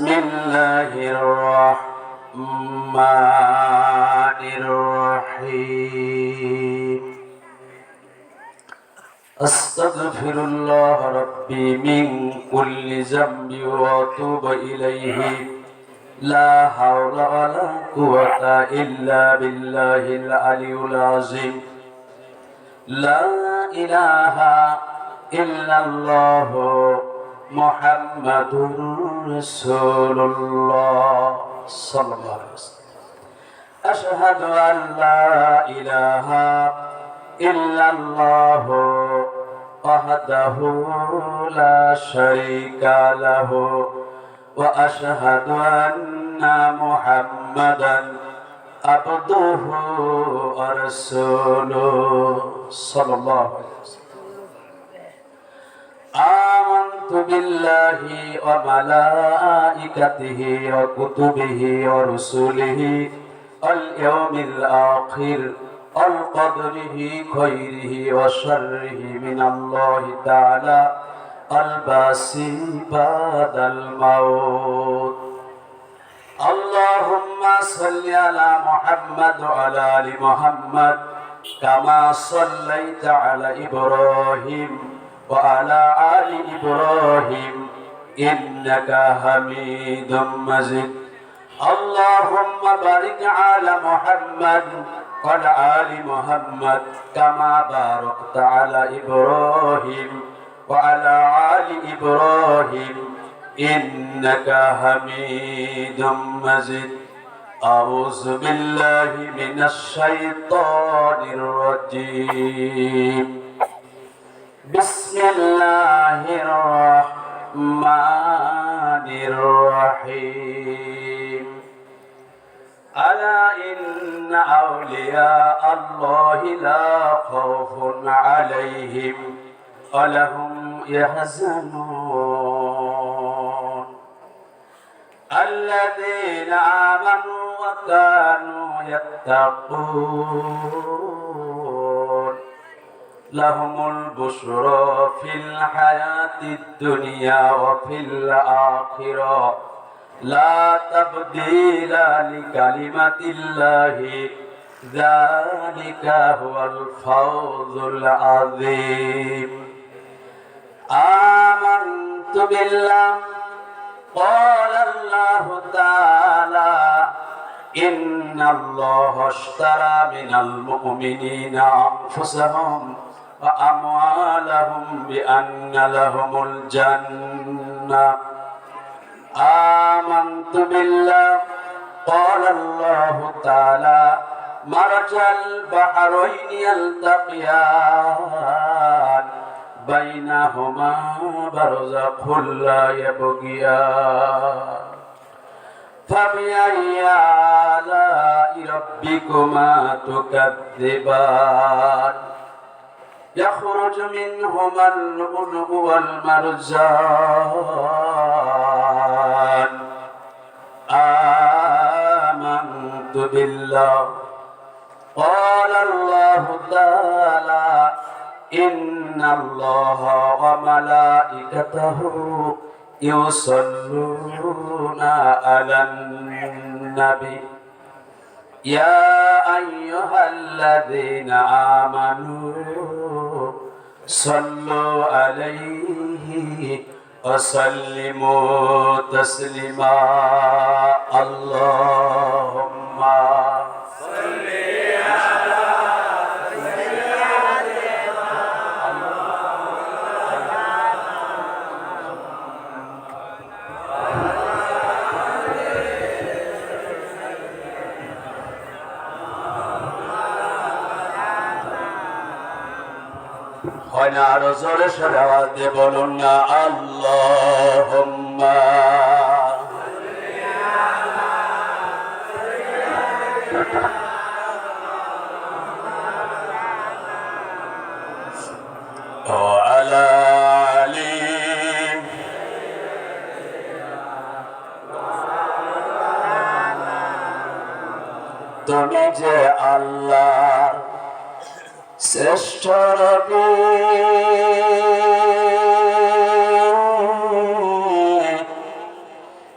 بسم الله الرحمن الرحيم أستغفر الله ربي من كل ذنب وأتوب إليه لا حول ولا قوة إلا بالله العلي العظيم لا إله إلا الله محمد رسول الله صلى الله عليه وسلم أشهد أن لا إله إلا الله وحده لا شريك له وأشهد أن محمدا عبده ورسوله صلى الله عليه وسلم آمنت بالله وملائكته وكتبه ورسله واليوم الآخر القدره خيره وشره من الله تعالى الباسي بعد الموت اللهم صل على محمد وعلى آل محمد كما صليت على إبراهيم وعلى آل إبراهيم إنك حميد مجيد اللهم بارك على محمد وعلى آل محمد كما باركت على إبراهيم وعلى آل إبراهيم إنك حميد مجيد أعوذ بالله من الشيطان الرجيم بسم الله الرحمن الرحيم ألا إن أولياء الله لا خوف عليهم ولا هم يحزنون الذين آمنوا وكانوا يتقون لهم البشرى في الحياة الدنيا وفي الآخرة لا تبديل لكلمة الله ذلك هو الفوز العظيم آمنت بالله قال الله تعالى إن الله اشترى من المؤمنين أنفسهم وأموالهم بأن لهم الجنة آمنت بالله قال الله تعالى مرج البحرين يلتقيان بينهما برزخ لا يبغيان فبأي آلاء ربكما تكذبان يخرج منهما اللؤلؤ والمرجان آمنت بالله قال الله تعالى إن الله وملائكته يصلون على النبي يا أيها الذين آمنوا صلوا عليه وسلموا تسليما اللهم صل على হয় না আরো জোরে সরে আওয়াজ দিয়ে বলুন না আল্লাহুম্মা وعلى آله তুমি যে আল্লাহ শ্রেষ্ঠ নবী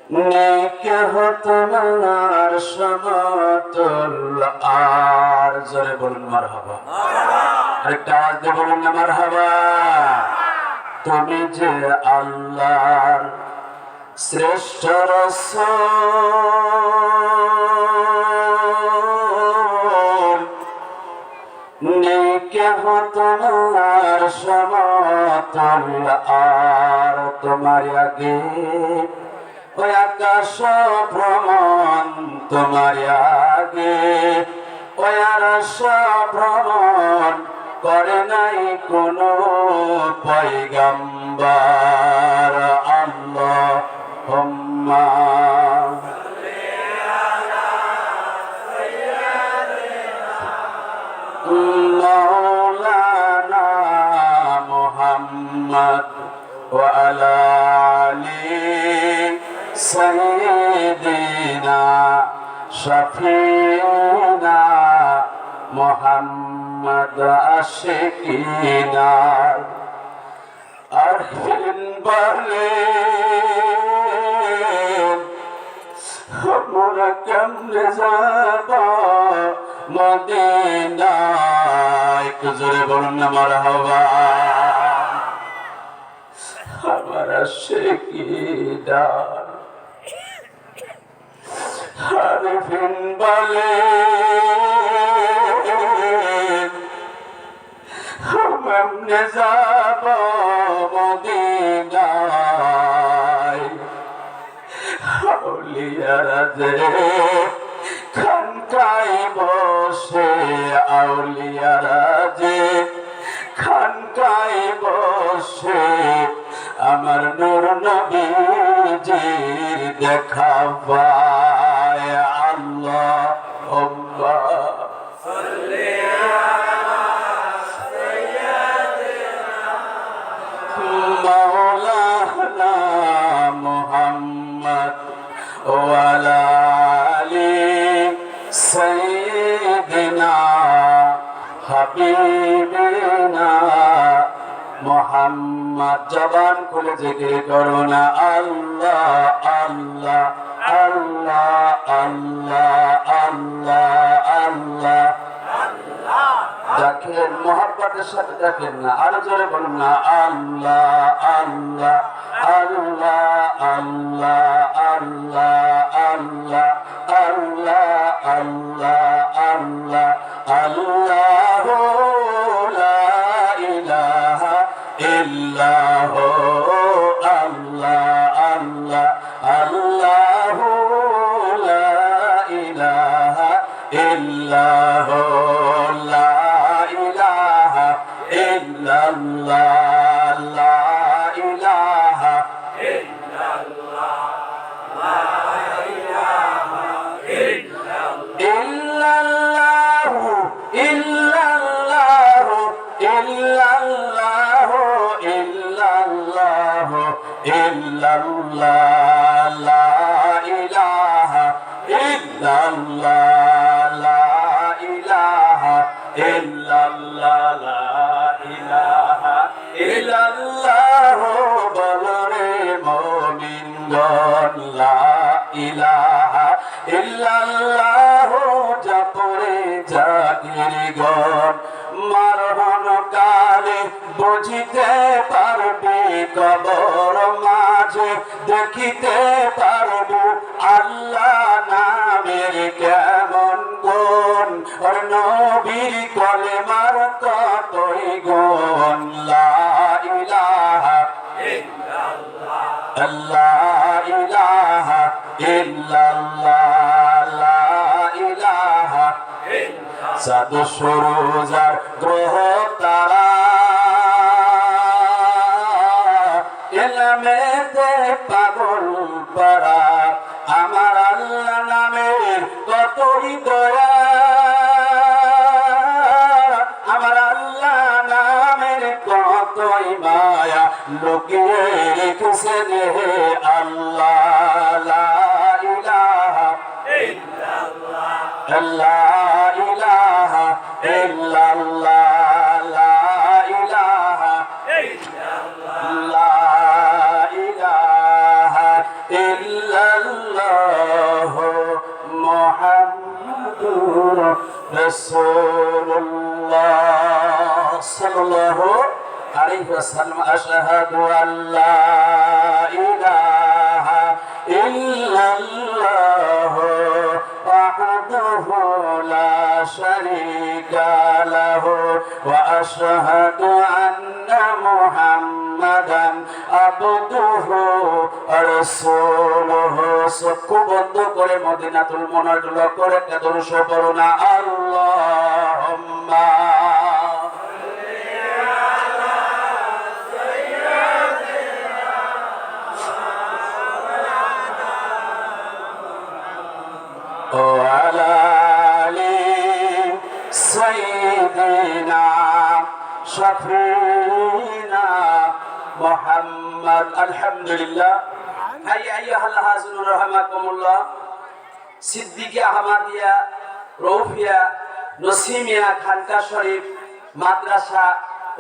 নেই কেহ তোমার সমতুল আর। জোরে বলুন মারহাবা। আরেকটা আওয়াজ দিয়ে বলুন না মারহাবা। তুমি যে আল্লাহর শ্রেষ্ঠ রাসূল, নেই কেহ তোমার সমতুল আর। তোমার আগে ওই আকাশ ভ্রমণ, তোমার আগে ওই আকাশ ভ্রমণ করে নাই কোনো পয়গম্বর। আল্লাহুম্মা মাওলানা মুহাম্মদ ওয়া আলা আলি সাইয়্যিদিনা শাফিনা মুহাম্মদ আশিকিনা। আরফিন বলে আমরা কেমনে যাব মদিনায়। একটু জোরে বলুন না মারহাবা। আমার আশিকিনা আরফিন বলে কেমনে যাব মদিনায়। আউলিয়ারা যে খানকায় বসে, আউলিয়ারা যে খানকায় বসে আমার নূর নবীজির দেখা পায়। আল্লাহুম্মা সাল্লি মাওলানা মুহাম্মদ ওয়া আলা আলি সাইয়্যিদিনা হাবিবিনা মুহাম্মদ। জবান খুলে জিকির করো না আল্লাহ আল্লাহ আল্লাহ আল্লাহ আল্লাহ আল্লাহ। দেখেন মোহাব্বতের সাথে দেখেন না, আরো জোরে বলুন না আল্লাহ আল্লাহ আল্লাহ আল্লাহ আল্লাহ আল্লাহ আল্লাহ আল্লাহ আল্লাহ আল্লাহ লা ইলাহা ইল্লাহু আল্লাহ আল্লাহ আল্লাহ লা ইলাহা ইল্লাহু ইল্লাল্লাহ লা ইলাহা ইল্লাল্লাহ লা ইলাহা ইল্লাল্লাহ ইল্লাল্লাহ ইল্লাল্লাহ ইল্লাল্লাহ ইল্লাল্লাহ লা ইলাহা ইল্লাল্লাহ লা ইলাহা ইল্লাল্লাহ ইল্লাল্লাহ বলরে মুমিনগণ লা ইলাহা ইল্লাল্লাহ জপরে জাগিরগণ মরণ কালে বুঝিতে পারবে কবর মাঝে দেখিতে পারবে আল্লাহ নামের কেমন গুণ আর নবীর কলেমার কতই গুণ লা ইলাহা ইল্লাল্লাহ লা ইলাহা ইল্লাল্লাহ লা ইলাহা ইল্লাল্লাহ। সাদ সুরুজার গ্রহ তারা এলমেতে পাগল পারা আমার আল্লাহ নামের কতই দয়া, আমার আল্লাহ নামের কতই মায়া লুকিয়ে রেখেছেন হে আল্লাহ লা ইলাহা ইল্লাল্লাহ লা ইলাহা ইল্লাল্লাহ লা ইলাহা ইল্লাল্লাহ লা ইলাহা ইল্লাল্লাহ ইল্লাল্লাহু মুহাম্মাদুর রাসূলুল্লাহ সাল্লাল্লাহু আলাইহি ওয়াসাল্লাম। আশহাদু আল্লা ইলাহা ইল্লাল্লাহু ওয়াহদাহু লা শারীকা লাহু ওয়া আশহাদু আন্না মুহাম্মাদান আবদুহু ওয়া রাসূলুহু। চক্ষু বন্ধ করে মদিনাতুল মুনাওয়ারা করে দরুদ পড়ুন না। আল্লাহুম্মা وعلى آل سيدنا شفيعنا محمد الحمد لله هيا أيها الحاضرون رحمكم الله সিদ্দিকী আহমদিয়া রৌফিয়া নসিমিয়া খানকা শরীফ মাদ্রাসা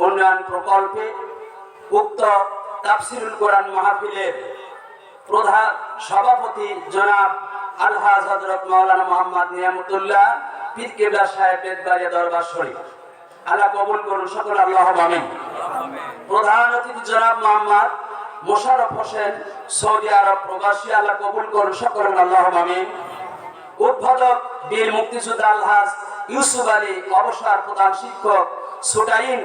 উন্নয়ন প্রকল্পে উক্ত তাফসিরুল কোরআন মাহফিলের প্রধান সভাপতি জনাব আলহাজ হযরত মাওলানা মোহাম্মদ নিয়ামতুল্লাহ পীর কেবলা সাহেব বেদবাড়িয়া দরবার শরীফ, আল্লাহ কবুল করুন সকল, আল্লাহুম্মা আমিন। প্রধান অতিথি জনাব মোহাম্মদ মোশাররফ হোসেন সৌদি আরব প্রবাসী, আল্লাহ কবুল করুন সকল, আল্লাহুম্মা আমিন। উদ্বোধক বীর মুক্তিযোদ্ধা আলহাজ ইউসুফ আলী অবসর প্রধান শিক্ষক সুটাইন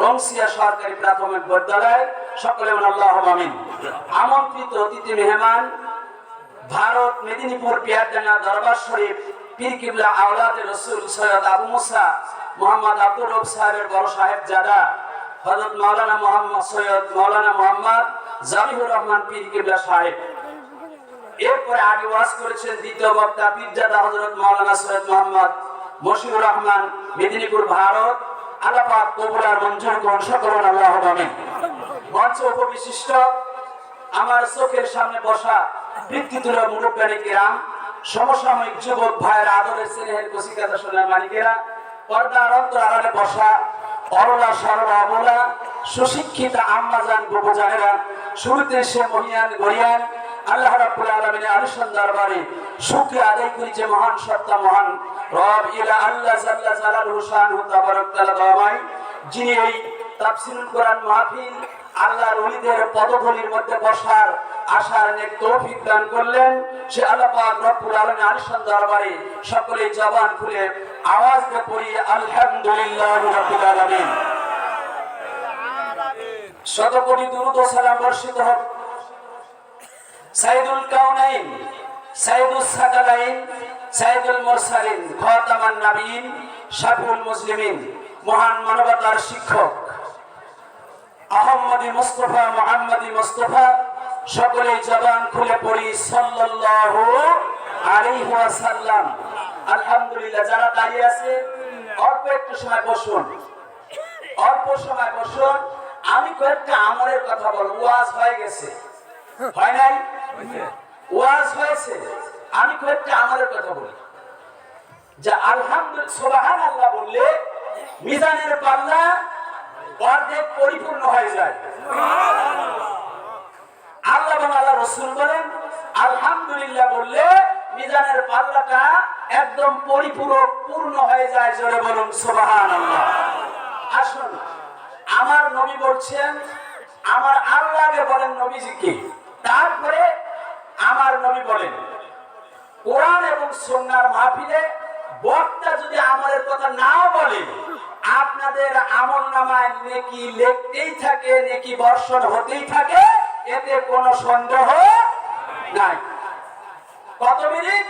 রংসিয়া সরকারি প্রাথমিক বিদ্যালয়, সকলে আল্লাহুম্মা আমিন। আমন্ত্রিত অতিথি মেহমান ভারত মেদিনীপুর পিয়ারডাঙ্গা দরবার শরীফ পীর কিবলা আওলাদে রসুল সৈয়দ আবু মুসা মোহাম্মদ আব্দুর রব সাহেবের বড় সাহেব জাদা হযরত মাওলানা মোহাম্মদ সৈয়দ মাওলানা মোহাম্মদ জামিহুর রহমান পীর কিবলা সাহেব। এরপরে আগে ওয়াজ করেছেন দ্বিতীয় বক্তা পীরজাদা হযরত মাওলানা সৈয়দ মোহাম্মদ মশিউর রহমান মেদিনীপুর ভারত, আল্লাহ পাক কবুল আর মঞ্জুর করুন সকল, আল্লাহুম্মা আমিন। মঞ্চ উপবিশিষ্ট আমার চোখের সামনে বসা বৃত্তিতুল্য মুরব্বানি কিরাম, সমসাময়িক যুবক ভাইয়ের আদরের স্নেহের কচিকাঁচা সোনার মানিকেরা, পর্দার অন্তর আড়ালে বসা অরলা সরলা অবলা সুশিক্ষিতা আম্মাজান বুবুজানেরা, শুরুতে সে মহিয়ান গরিয়ান, আল্লাহ রাব্বুল আলামিনের আলিশান দরবারে শুকরিয়া আদায় করি যে মহান সত্তা মহান রব ইলা আল্লাহ জাল্লা জালালুহু শানুহু তাবারাক তাআলা দামাই, যিনি এই তাফসীরুল কোরআন মাহফিল আল্লাহর ওলিদের পদধূলির মধ্যে বসার আশার নেক তৌফিক দান করলেন, সে আল্লাহ পাক রব্বুল আলামিনের আলিশান দরবারে সকলে জবান খুলে আওয়াজ দিয়ে পড়ি আলহামদুলিল্লাহি রাব্বিল আলামিন। শত কোটি দুরূদ ও সালাম বর্ষিত হোক সাইয়্যিদুল কাউনাইন সাইয়্যিদুস সাকালাইন সাইয়্যিদুল মুরসালিন খাতামান নবীন শাফিউল মুসলিমিন মহান মানবতার শিক্ষক আহমদি মুস্তাফা মুহাম্মদি মুস্তাফা, সকলে জবান খুলে পড়ি সাল্লাল্লাহু আলাইহি ওয়াসাল্লাম। আলহামদুলিল্লাহ। যারা দাঁড়িয়ে আছে অল্প একটু সময় বসুন, অল্প সময় বসুন। আমি কয়েকটা আমলের কথা বলবো। ওয়াজ হয়ে গেছে, হয় নাই? ওয়াজ হয়েছে। আমি কয়েকটা আমলের কথা বলি। যা আলহামদুলিল্লাহ সুবহানাল্লাহ বললে মিজানের পাল্লা অর্ধেক পরিপূর্ণ হয়ে যায়। আল্লাহ এবং আল্লাহ রাসূল বলেন আলহামদুলিল্লাহ বললে মিজানের পাল্লাটা একদম পরিপূর্ণ হয়ে যায়। জোরে বলুন সুবহানাল্লাহ। আসুন, আমার নবী বলছেন, আমার আল্লাহকে বলেন নবীজিকে, তারপরে আমার নবী বলেন কোরআন এবং সুন্নাহর মাহফিলে বক্তা যদি আমলের কথা নাও বলে, আপনাদের আমলনামায় নেকি লিখতেই থাকে, নেকি বর্ষণ হতেই থাকে, এতে কোনো সন্দেহ নাই। কত মিনিট?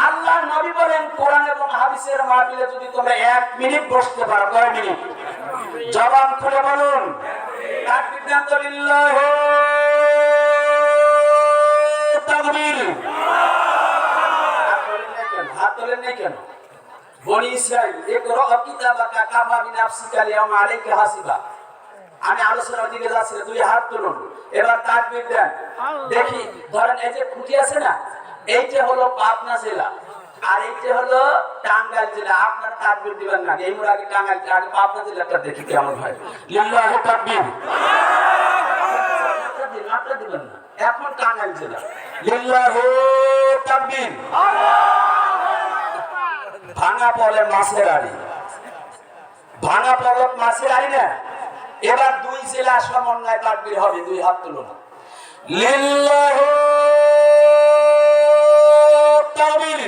আল্লাহর নবী বলেন কোরআন এবং হাদিসের মাহফিলে যদি তোমরা 1 মিনিট বসতে পারো, কয় মিনিট? জবান খুলে বলুন তাকবীর লিল্লাহ তাকবীর। হাত তোলেন না কেন? বনি ইসরাইল ইকরা কিতাবাকা কাফা বিনাফসিকা আল-ইয়াওমা আলাইকা হাসিবা। আমি আলোচনার দিকে যাচ্ছি, দুই হাত তুলুন, এবার তাকবীর দেন। দেখি, ধরেন এই যে খুঁটি আছে না, এইটা হলো পাবনা জেলা আর এইটা হলো টাঙ্গাইল জেলা। আপনারা তাকবীর দিবেন না, এই মুর আগে টাঙ্গাইল, আগে পাবনা জেলাটা দেখি কেমন হয়। লিল্লাহি তাকবীর। মাত্রা দিবেন না। এখন টাঙ্গাইল জেলা। লিল্লাহু তাকবীর। ভাঙা পলে মাছের আড়ি, ভাঙা পলক মাছের আড়ি না। এবার দুই জেলা সমন্বয় তাকবীর হবে, দুই হাত তুলুন। লিল্লাহু তাকবীর।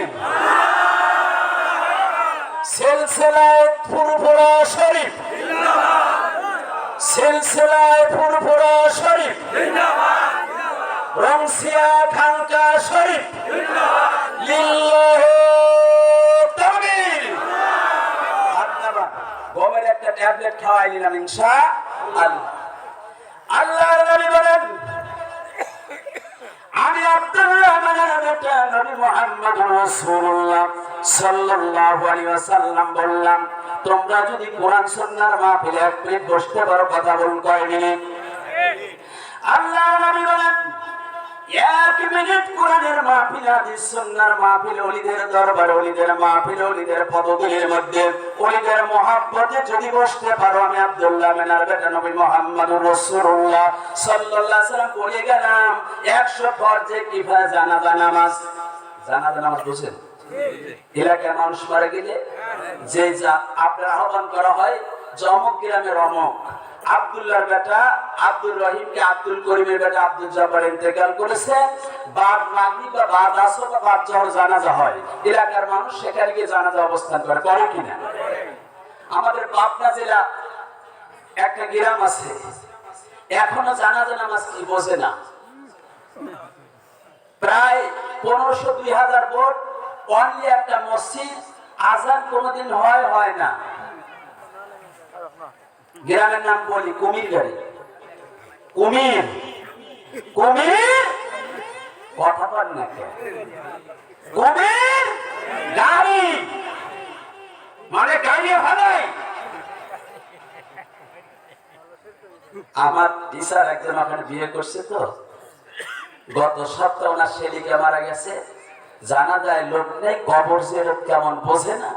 সিলসিলায়ে ফুরফুরা শরীফ, সিলসিলায়ে ফুরফুরা শরীফ জিন্দাবাদ, রংসিয়া খানকা শরীফ লিল্লাহু তাকবীর। ধন্যবাদ। গমের একটা ট্যাবলেট খাওয়াই নিলাম ইনশাআল্লাহ। আল্লাহর নবী বলেন, আমি আব্দুল্লাহ মানের বেটা নবী মুহাম্মদ রাসূলুল্লাহ সাল্লাল্লাহু আলাইহি ওয়াসাল্লাম বললাম, তোমরা যদি কোরআন সুন্নাহর মাহফিলে এক মিনিট বসতে পারো, কথা বলুন কয় মিনিট? আল্লাহর নবী বলেন, এক মিনিট কোরআনের মাহফিল, হাদিস সুন্নাহর মাহফিল, ওলিদের দরবার, ওলিদের মাহফিল, ওলিদের পদধূলির মধ্যে, ওলিদের মহব্বতে যদি বসতে পারো, আমি আব্দুল্লাহ মানের বেটা নবী মুহাম্মদ রাসূলুল্লাহ সাল্লাল্লাহু আলাইহি ওয়াসাল্লাম পড়ে গেলাম 100 ফরজে কিফায়া জানাজা নামাজ। জানাজা নামাজ বুঝেন? এলাকার মানুষ মারা গেলে যে যা আপনার আহ্বান করা হয়, জমক গ্রামের অমক আব্দুল্লাহর বেটা আব্দুর রহিমকে আব্দুল করিমের বেটা আব্দুল জব্বার ইন্তেকাল করেছে, বাদ মাগরিব বা বাদ আসর বা বাদ জোহর জানাজা হয়। এলাকার মানুষ সেখানে গিয়ে জানাজা অবস্থান করে, করে কিনা? আমাদের পাবনা জেলা একটা গ্রাম আছে, এখনো জানাজা নামাজ কি বোঝে না। প্রায় 1500-2000 ভোট, অনলি একটা মসজিদ, আজান কোনদিন হয় না। গ্রামের নাম বলি কুমির গাড়ি, কুমির কুমির, কথা বল না, কুমির গাড়ি মানে গাড়ি ভালাই। আমার টিচার একজন ওখানে বিয়ে করছে, তো গত সপ্তাহে ওনার শেলিকা মারা গেছে। জানা যায় লোক নেই, কবর জিয়ারত কেমন বোঝে না,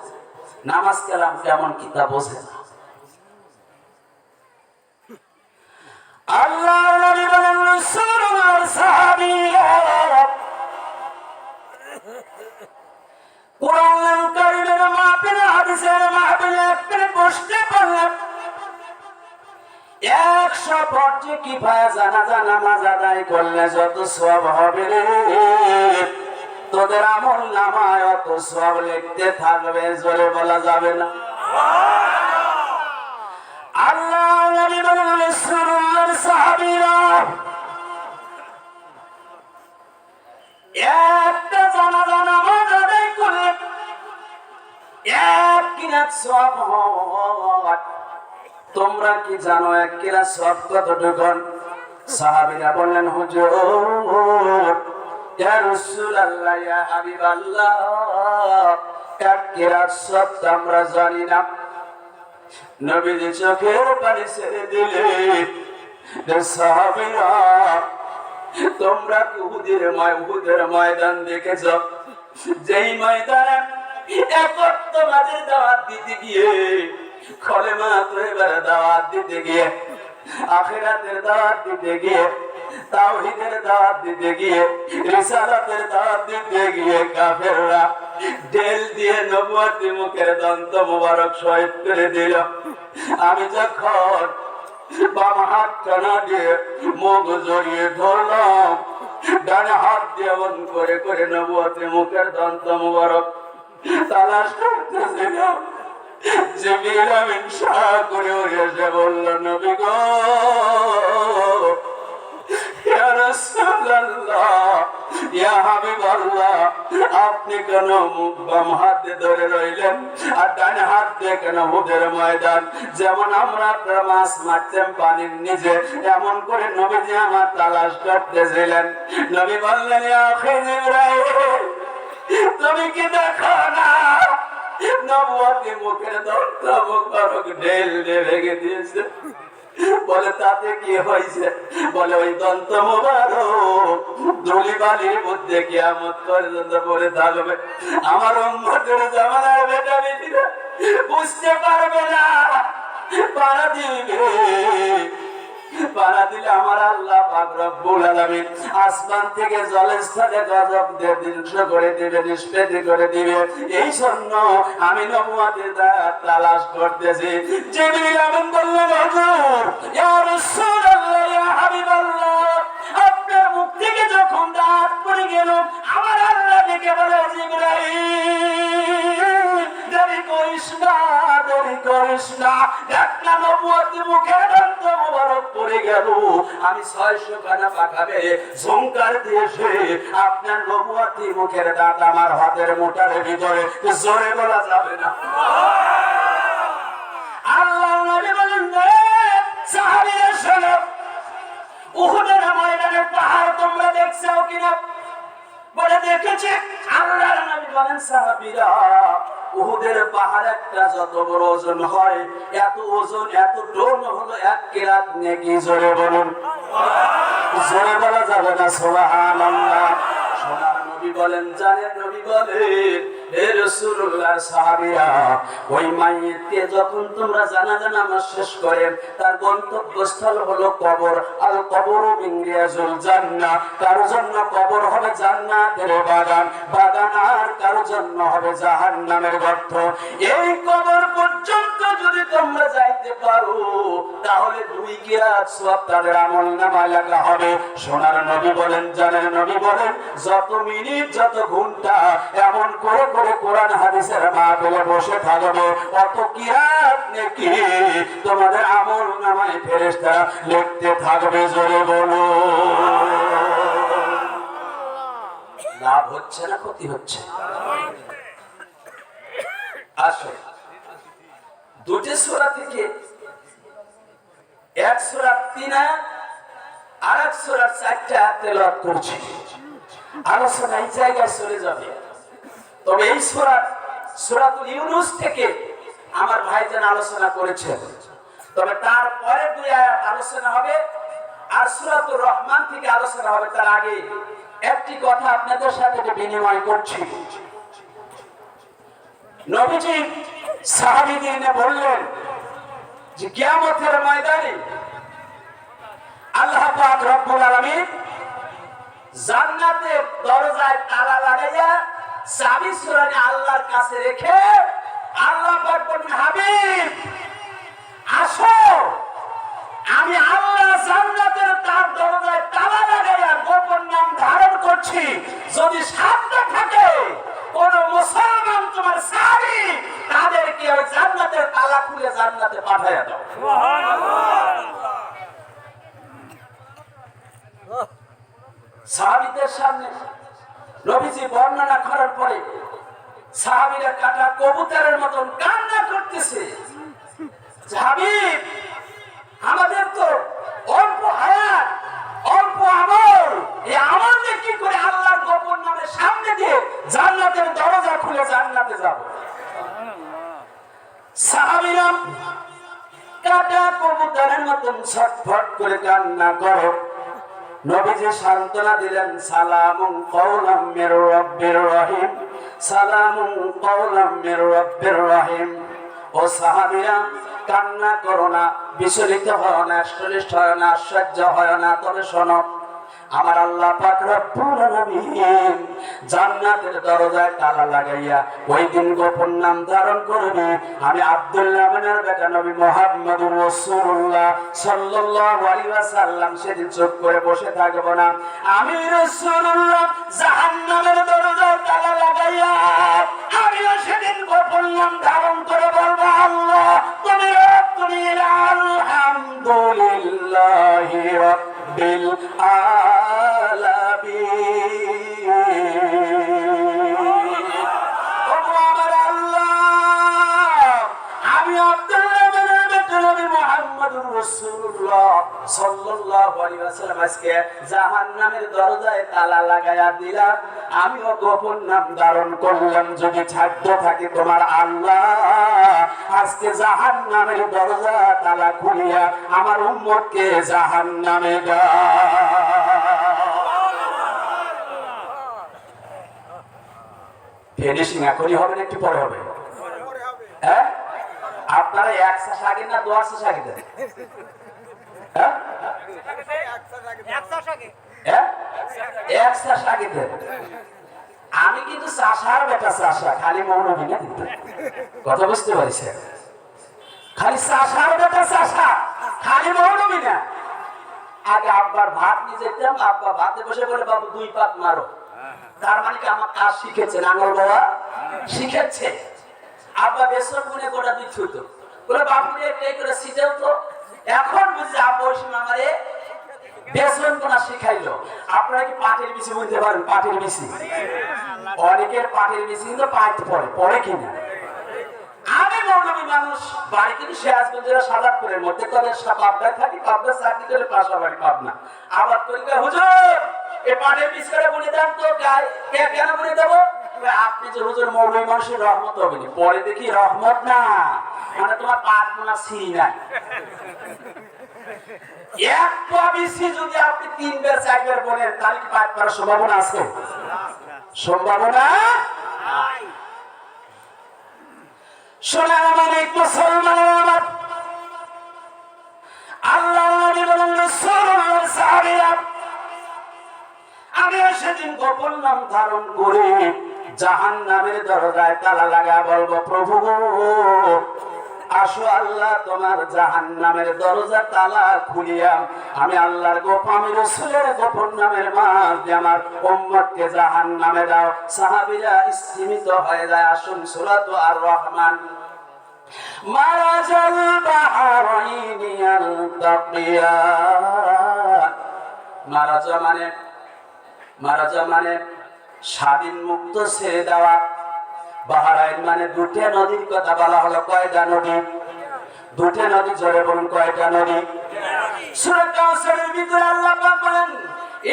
নামাজ কালাম কেমন কিতা বোঝে না। আল্লাহ নবী বলেন, রাসূলুল্লাহ সাহাবীরা কোরআন কারীমের মাহফিলে, হাদিসের মাহফিলে একটু বসতে পারলাম, 100 ফরজে কিফায়া জানাজা নামাজ আদায় করলে যত সওয়াব হবে রে, তোদের আমল নামায় অত সওয়াব লিখতে থাকবে, জোরে বলা যাবে না। আল্লাহ নবী বলেন, রাসূলুল্লাহর সাহাবীরা একটা জানাজা নামাজ আদায় করলে 1 কিরাত সওয়াব হয়। তোমরা কি জানো 1 কিরাত সওয়াব কতটুকু? সাহাবীরা বললেন, হুজুর, ইয়া রাসূলুল্লাহ, ইয়া হাবিবাল্লাহ, 1 কিরাত সওয়াব আমরা জানি না। নবীজি চোখের পানি ছেড়ে দিলেন, সাহাবীরা তোমরা কি উহুদের ময়দান দেখেছ? যেই ময়দানে একত্ববাদের দাওয়াত দিতে গিয়ে, কলেমা তয়বার দাওয়াত দিতে গিয়ে, আখিরাতের দাওয়াত দিতে গিয়ে, তাওহীদের দাওয়াত দিতে গিয়ে, রিসালাতের দাওয়াত দিতে গিয়ে কাফেররা ঢেল দিয়ে নবুয়তি মুখের দন্ত মোবারক শহীদ করে দিল। আমি যখন বাম হাত টানা দিয়ে মুখ জড়িয়ে ধরলাম, ডান হাত দিয়ে বন করে করে নবুয়তি মুখের দন্ত মোবারক তালাশ করতেছিলাম, জিবরিল আমিন শাহ করে এসে বলল, নবী গো, ইয়া রাসূলুল্লাহ, ইয়া হাবিবাল্লাহ, আপনি কেন মুখ বাম হাতে ধরে রইলেন আর ডান হাত দিয়ে কেন উহুদের ময়দান? যেমন আমরা আপনারা মাছ মারতেন পানির নিচে, এমন করে নবীজি আমার তালাশ করতেছিলেন। নবী বললেন, ইয়া আখি জিবরাইল, তুমি কি দেখো না নবুয়তি মুখের দন্ত মুবারক ঢেল দিয়ে ভেঙে দিয়েছে? বলে, তাতে কি হয়েছে? বলে, ওই দন্ত মুবারক ধুলি বালির মধ্যে কিয়ামত পর্যন্ত পড়ে থাকবে। আমার উম্মতের জামানার বেটা বেটিরা বুঝতে পারবে না, পাড়া দিবে পানা দিলে আমার আল্লাহ পাক রব্বুল আলামিন আসমান থেকে জলের স্তরে গজব দিয়ে ধ্বংস করে দিবে, নিষ্পেদ করে দিবে। এই জন্য আমি নবুয়তের দাঁত তালাশ করতেছি। জিবরিল আমিন বললেন, হুজুর, ইয়া রাসূলুল্লাহ, ইয়া হাবিবাল্লাহ, আপনার মুখ থেকে যখন দাঁত পড়ে গেল, আমার আল্লাহ ডেকে বলে, জিবরাইল, দেরি করিস না, দেরি করিস না। একটা নবুয়তের মুখের দাঁত মোবারক পড়ে গেল, আমি 600 খানা পাখা বেয়ে ঝংকার দিয়েছে আপনার নবুয়তি মুখের দাঁত আমার হাতের মুঠার ভিতরে, জোরে বলা যাবে না। আল্লাহ নবী বলেন, সাহাবীরা শোনো, উহুদের ময়দানের পাহাড় তোমরা দেখছো কিনা? বলে দেখেছি। আল্লাহর নবী বলেন, সাহাবীরা, উহুদের পাহাড় একটা যত বড় ওজন হয়, এত ওজন, এত টোন হলো 1 কিরাত নেকি। জোরে বলুন, জোরে বলা যাবে না সুবহানাল্লাহ। সোনার নবী বলেন, জানেন নবী বলেন, হে রাসূলুল্লাহ, সাহাবীরা, ওই মাইয়িতকে যখন তোমরা জানাজা নামাজ শেষ করে, তার গন্তব্যস্থল হলো কবর। আল কবরু মিন রিয়াজুল জান্নাহ, কারো জন্য কবর হবে জান্নাতের বাগান, বাগান আর কারো জন্য হবে জাহান্নামের গর্ত। এই কবর পর্যন্ত যদি তোমরা যাইতে পারো, তাহলে 2 কিরাত সওয়াব তাদের আমলনামায় লেখা হবে। সোনার নবী বলেন, জানেন নবী বলেন, যত মিনিট, যত ঘন্টা এমন করে করে কোরআন হাদিসের মাহফিলে বসে থাকবে, অত কিরাত নেকি তোমাদের আমলনামায় ফেরেশতারা লিখতে থাকবে। জোরে বলো, লাভ হচ্ছে না ক্ষতি হচ্ছে? আসো, 2টি সূরা থেকে, এক সূরা 3 আয়াত আর এক সূরা 4 আয়াত তেলাওয়াত করছি। আলোচনা এই জায়গায় চলে যাবে। তবে এই সূরাতুল ইউনূস থেকে আমার ভাইজান আলোচনা করেছেন, তবে তারপরে 2 আয়াত আলোচনা হবে, আর সূরাতুর রহমান থেকে আলোচনা হবে। তার আগে একটি কথা আপনাদের সাথে বিনিময় করছি। নবীজি সাহাবীদেরকে বললেন যে কিয়ামতের ময়দানে আল্লাহ পাক রব্বুল আলামিন জান্নাতের দরজায় তালা লাগাইয়া চাবি সুরানি আল্লাহর কাছে রেখে আল্লাহ পাক বলেন, হাবিব আসো, আমি আল্লাহ জান্নাতের তার দরজায় তালা লাগাইয়া গোপন নাম ধারণ করছি। যদি সাথে থাকে কোন মুসলমান তোমার সাহাবী, তাদেরকে ওই জান্নাতের তালা খুলে জান্নাতে পাঠাইয়া দাও। সুবহানাল্লাহ। সাহাবীদের সামনে নবীজি বর্ণনা করার পরে সাহাবীরা কাটা কবুতরের মতন কান্না করতেছে। হাবিব, আমাদের তো অল্প হায়াত, অল্প আমল, এই আমল দিয়ে কি করে আল্লাহর গোপন নামের সামনে দিয়ে জান্নাতের দরজা খুলে জান্নাতে যাব? সাহাবীরা কাটা কবুতরের মতন ছটফট করে কান্না করে। নবীজি সান্ত্বনা দিলেন, সালামুন কাওলাম মির রাব্বির রহিম, সালামুন কাওলাম মির রাব্বির রহিম। ও সাহাবীরা, কান্না করো না, বিচলিত হয় না, স্থলিষ্ঠ হয় না, আশ্চর্য হয় না। তবে শোনো, আমার আল্লাহ পাক রব্বুল আলামিন জান্নাতের দরজায় তালা লাগাইয়া ওই দিন গোপন নাম ধারণ করবে। আমি আব্দুল্লাহ মানের বেটা নবী মুহাম্মদুর রাসূলুল্লাহ সাল্লাল্লাহু আলাইহি ওয়াসাল্লাম সেদিন চুপ করে বসে থাকব না। আমি রাসূলুল্লাহ জাহান্নামের দরজায় তালা লাগাইয়া আমিও সেদিন গোপন নাম ধারণ করে বলবো, আল্লাহ তুমি তুমি আলহামদুলিল্লাহি রাব্বিল জাহান্নামের দরজায় তালা লাগাইয়া দিলাম, আমিও গোপন নাম ধারণ করলাম। যদি ছাড়ত থাকে তোমার আল্লাহ, আজকে জাহান্নামের দরজা তালা খুলিয়া আমার উম্মতকে জাহান্নামে ফিনিশিং এখনই হবে না, একটু পরে হবে? হ্যাঁ, আপনারা 1 চাষ আগে না 2 চাষ আগে দেন? হ্যাঁ, আমি কিন্তু চাষার বেটা চাষা, খালি মৌলবী না কিন্তু, কথা বুঝতে পারছে? খালি চাষার বেটা চাষা, খালি মৌলবী না। আগে আব্বার ভাত নিয়ে যেতাম, আব্বা ভাতে বসে বলে বাবু 2 পাত মারো। তার মানে কি আমার কাজ শিখেছে, নাঙ্গল বাবা শিখেছে। আব্বা বেসন গুনে গোটা দুধ ছুতো বলে বাপুরে একটাই করে শিখেও তো। এখন বুঝছি আব্বা ওই সময় আমারে বেসন কোনা শিখাইলো। আপনারা কি পাটের বিচি বুনতে পারেন? পাটের বিচি অনেকের পাটের বিচি কিন্তু পাইতে পড়ে কিনা। আমি মৌলবী মানুষ, বাড়ি কিন্তু সিরাজগঞ্জের সাদাতপুরের মধ্যে, তবে পাবনায় থাকি, পাবনা চাকরি করে পাশাপাশি পাবনা আবার করি। হুজুর এই পাটের বীজ করে বুনে দেন তো। কেন বুনে দেবো? আপনি যে হুজুর মৌলবী মানুষের রহমত হবে না। পরে দেখি রহমত না, মানে তোমার পাট বোনা সিঁড়ি নাই। এক পাবিসি যদি আপনি 3 বার 4 বার বলেন, তাহলে কি পাট করার সম্ভাবনা আছে? সম্ভাবনা নাই। শোনা মানে মুসলমান আমার, আল্লাহ নবী বলেন রাসূলুল্লাহ সাহাবীরা, আমি সেদিন গোপন নাম ধারণ করে জাহান্নামের দরজায় তালা লাগা বলবো, প্রভু আসো আল্লাহ, তোমার জাহান্নামের দরজা তালা খুলিয়া আমি আল্লাহর গোপন, আমি রাসূলের গোপন নামের মাঝে আমার উম্মতকে জাহান্নামে দাও। সাহাবীরা স্থিমিত হয়ে যায়। আসুন সূরাত আর-রহমান। মারাজাল বাহরাইনি ইয়ালতাকিয়ান। মারাজা মানে স্বাধীন মুক্ত ছেড়ে দেওয়া। বাহরাইন মানে 2টা নদীর কথা বলা হলো। কয়টা নদী? 2টা নদী। জোরে বলুন কয়টা নদী? সূরা কাউসারের ভিতরে আল্লাহ পাক বলেন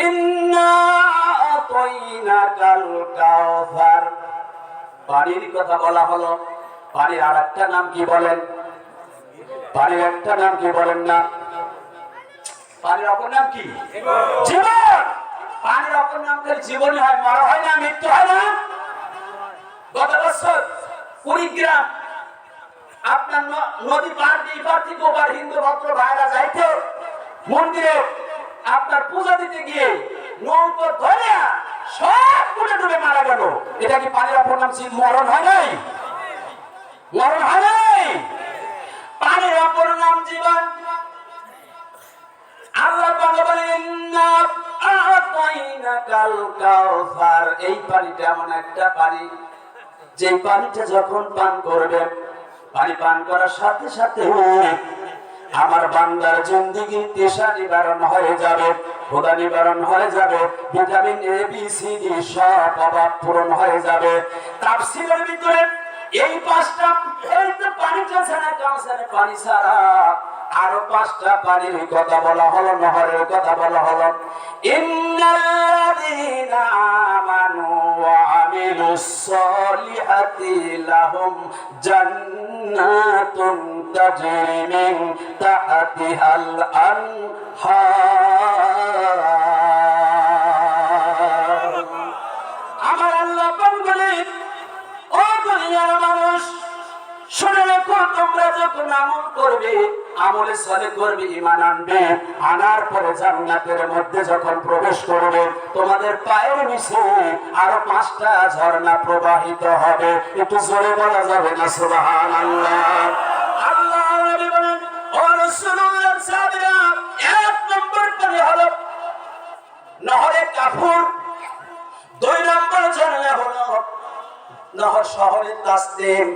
ইন্না আতাইনাকাল কাউসার। পানির কথা বলা হলো। পানির আরেকটা নাম কি বলেন? পানির একটা নাম কি বলেন না? পানির অপর নাম কি? জীবন। পানির অপর নাম কি? জীবনই হয়, মরা হয় না, মৃত্যু হয় না। গত বছর কুড়িগ্রাম আপনার নদী পার দিয়ে পার থেকে ওপার হিন্দু ভদ্র ভাইরা যাইতে মন্দিরে আপনার পূজা দিতে গিয়ে নৌকো ধরে সব পুড়ে ডুবে মারা গেল। এটা কি পানির অপর নাম? মরণ হয় নাই? মরণ হয় নাই? পানির অপর নাম জীবন। আল্লাহ পাক বলেন ইন্না আতাইনাকাল কাউসার। এই পানিটা এমন একটা পানি, যে পানিটা যখন পান করবেন, পানি পান করার সাথে সাথে আমার বান্দার জিন্দেগি তেশা নিবারণ হয়ে যাবে, ক্ষুধা নিবারণ হয়ে যাবে, vitamin A B C D সব অভাব পূরণ হয়ে যাবে। তাফসীরের ভিতরে এই 5টা, এই তো পানিটা ছাড়া, কাউসারের পানি ছাড়া আরো 5টা পানির কথা বলা হলো, নহরের কথা বলা হলো। ইন্নাল্লাযীনা আমানু ওয়া আমিলুস সলিহাতি লাহুম জান্নাতুন তাজরি মিন তাহতিহাল আনহার। আমার আল্লাহ বলেন ও দুনিয়ার মানুষ, শুনে রাখো, তোমরা যখন আমল করবে, আমলে সালেহ করবে, ঈমান আনবে, আনার পরে জান্নাতের মধ্যে যখন প্রবেশ করবে, তোমাদের পায়ের নিচে আরো 5টা ঝর্ণা প্রবাহিত হবে। একটু জোরে বলা যাবে না সুবহানাল্লাহ? আল্লাহ নবী বলেন ও রাসূলুল্লাহ সাহাবীরা, 1 নম্বর পানি হলো নহরে কাফুর, 2 নম্বর ঝর্ণা হলো নহর শহরে তাসনিম,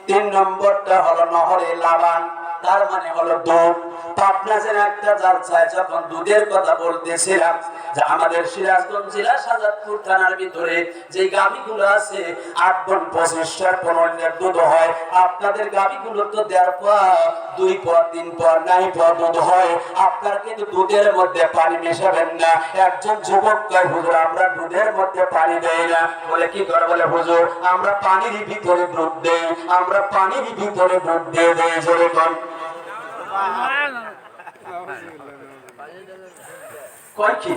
3 নম্বরটা হলো নহরে লাবান, তার মানে হলো দুধ। তো আপনাদের একটা জালসায় যখন দুধের কথা বলতেছিলাম, যে আমাদের সিরাজগঞ্জ জেলা সাজাদপুর থানার ভিতরে যে গাভীগুলো আছে 8 বন 25টার 15 দুধ হয়। আপনাদের গাভীগুলো তো 1.5 পা 2 পা 3 পা নাই পা দুধ হয়। আপনার কিন্তু দুধের মধ্যে পানি মেশাবেন না। একজন যুবক কয় হুজুর আমরা দুধের মধ্যে পানি দেই না। বলে কি করে? বলে হুজুর আমরা পানির ভিতরে দুধ দেই, আমরা পানির ভিতরে দুধ দিয়ে দেই। জোরে কোন কয় কি?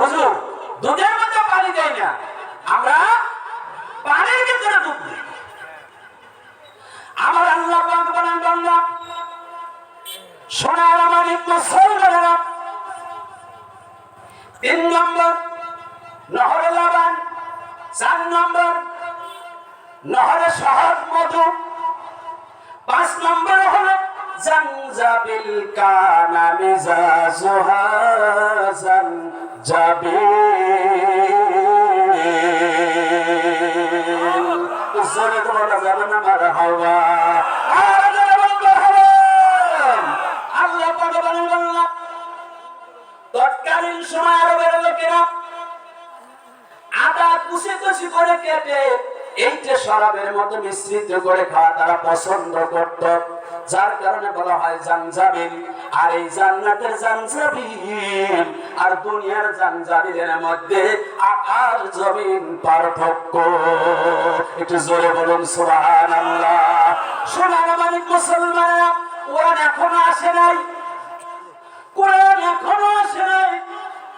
হুজুর দুধের মধ্যে পানি দেই না, আমরা পানির ভিতরে দুধ দিই। আমার আল্লাহ পাক বলেন বান্দা, সোনার আমার মুসলমানেরা, তিন নম্বর নহরে লবণ, 4 নম্বর নহরে শহদ মধু, 5 নম্বর হলো জানজাবিল কানা মিজাজুহা জানজাবিল। জোরে তো বলা যাবে না মারহাবা। আল্লাহ পাক বলেন তৎকালীন সময় আরবের লোকেরা আদা কুচি কুচি করে কেটে এইটা শরাবের মতো মিশ্রিত করে খাওয়া তারা পছন্দ করত, যার কারণে বলা হয় জানজাবিল। আর এই জান্নাতের জানজাবিল আর দুনিয়ার জানজাবিলের মধ্যে আকাশ জমিন পার্থক্য। একটু জোরে বলুন সুবহানাল্লাহ। সোনার মানিক মুসলমানেরা, কোরআন এখনো আসে নাই, কোরআন এখনো আসে নাই।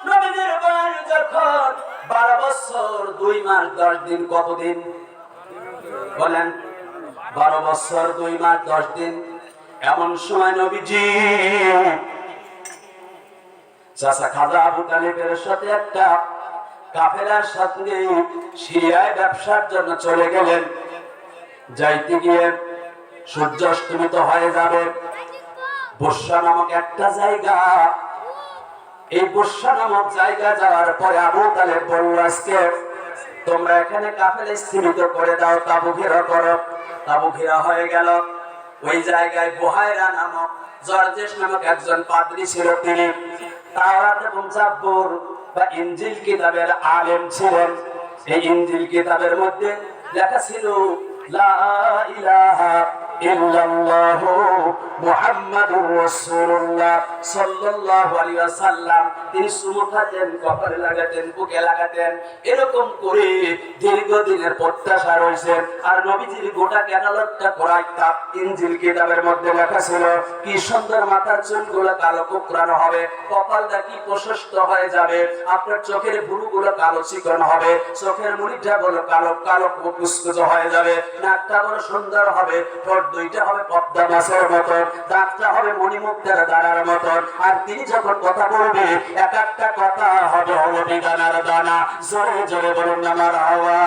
নবীদের বয়স যখন 12 বছর 2 মাস 10 দিন, কতদিন বলেন? 12 বছর 2 মাস 10 দিন। এমন সময় নবীজি চাচা খাজা আবু তালিবের সাথে একটা কাফেলার সাথে সিরিয়ায় ব্যবসার জন্য চলে গেলেন। যাইতে গিয়ে সূর্যাস্তমিত হয়ে যাবে। বর্ষা নামক একটা জায়গা, এই বর্ষা নামক জায়গা যাওয়ার পরে আবু তালেব বলল, আজকে তোমরা এখানে কাফেলা স্থিমিত করে দাও, তাবু ঘেরা করো। তাবু ঘেরা হয়ে গেল। ওই জায়গায় বুহায়রা নামক জর্জেস নামক একজন পাদ্রী ছিল। তিনি তাওরাত এবং জাবুর বা ইনজিল কিতাবের আলেম ছিলেন। এই ইনজিল কিতাবের মধ্যে লেখা ছিল লা ইলাহা ইল্লাল্লাহু মুহাম্মাদুর রাসূলুল্লাহ সাল্লাল্লাহু আলাইহি ওয়াসাল্লাম। তিনি সুমুখাতেন, কপালে লাগাতেন, বুকে লাগাতেন, এরকম করে দীর্ঘদিনের প্রত্যাশা রয়েছে। আর নবীজির গোটা ক্যাটালগটা কোরআন কিতাব ইনজিল কিতাবের মধ্যে লেখা ছিল কি সুন্দর মাথার চুলগুলো কালো কোকড়ানো হবে, কপালটা কি প্রশস্ত হয়ে যাবে, আপনার চোখের ভুরুগুলো কালো চিকন হবে, চোখের মুড়িটা বলো কালো কালো কুচকুচ হয়ে যাবে, নাকটা বড় সুন্দর হবে, ঠোঁট দুইটা হবে পদ্মা মাছের মতো, দাঁতটা হবে মণিমুক্তার দানার মতো। আর তিনি যখন কথা বলবে এক একটা কথা হবে হলদি দানার দানা। জোরে জোরে বলুন না মারহাবা।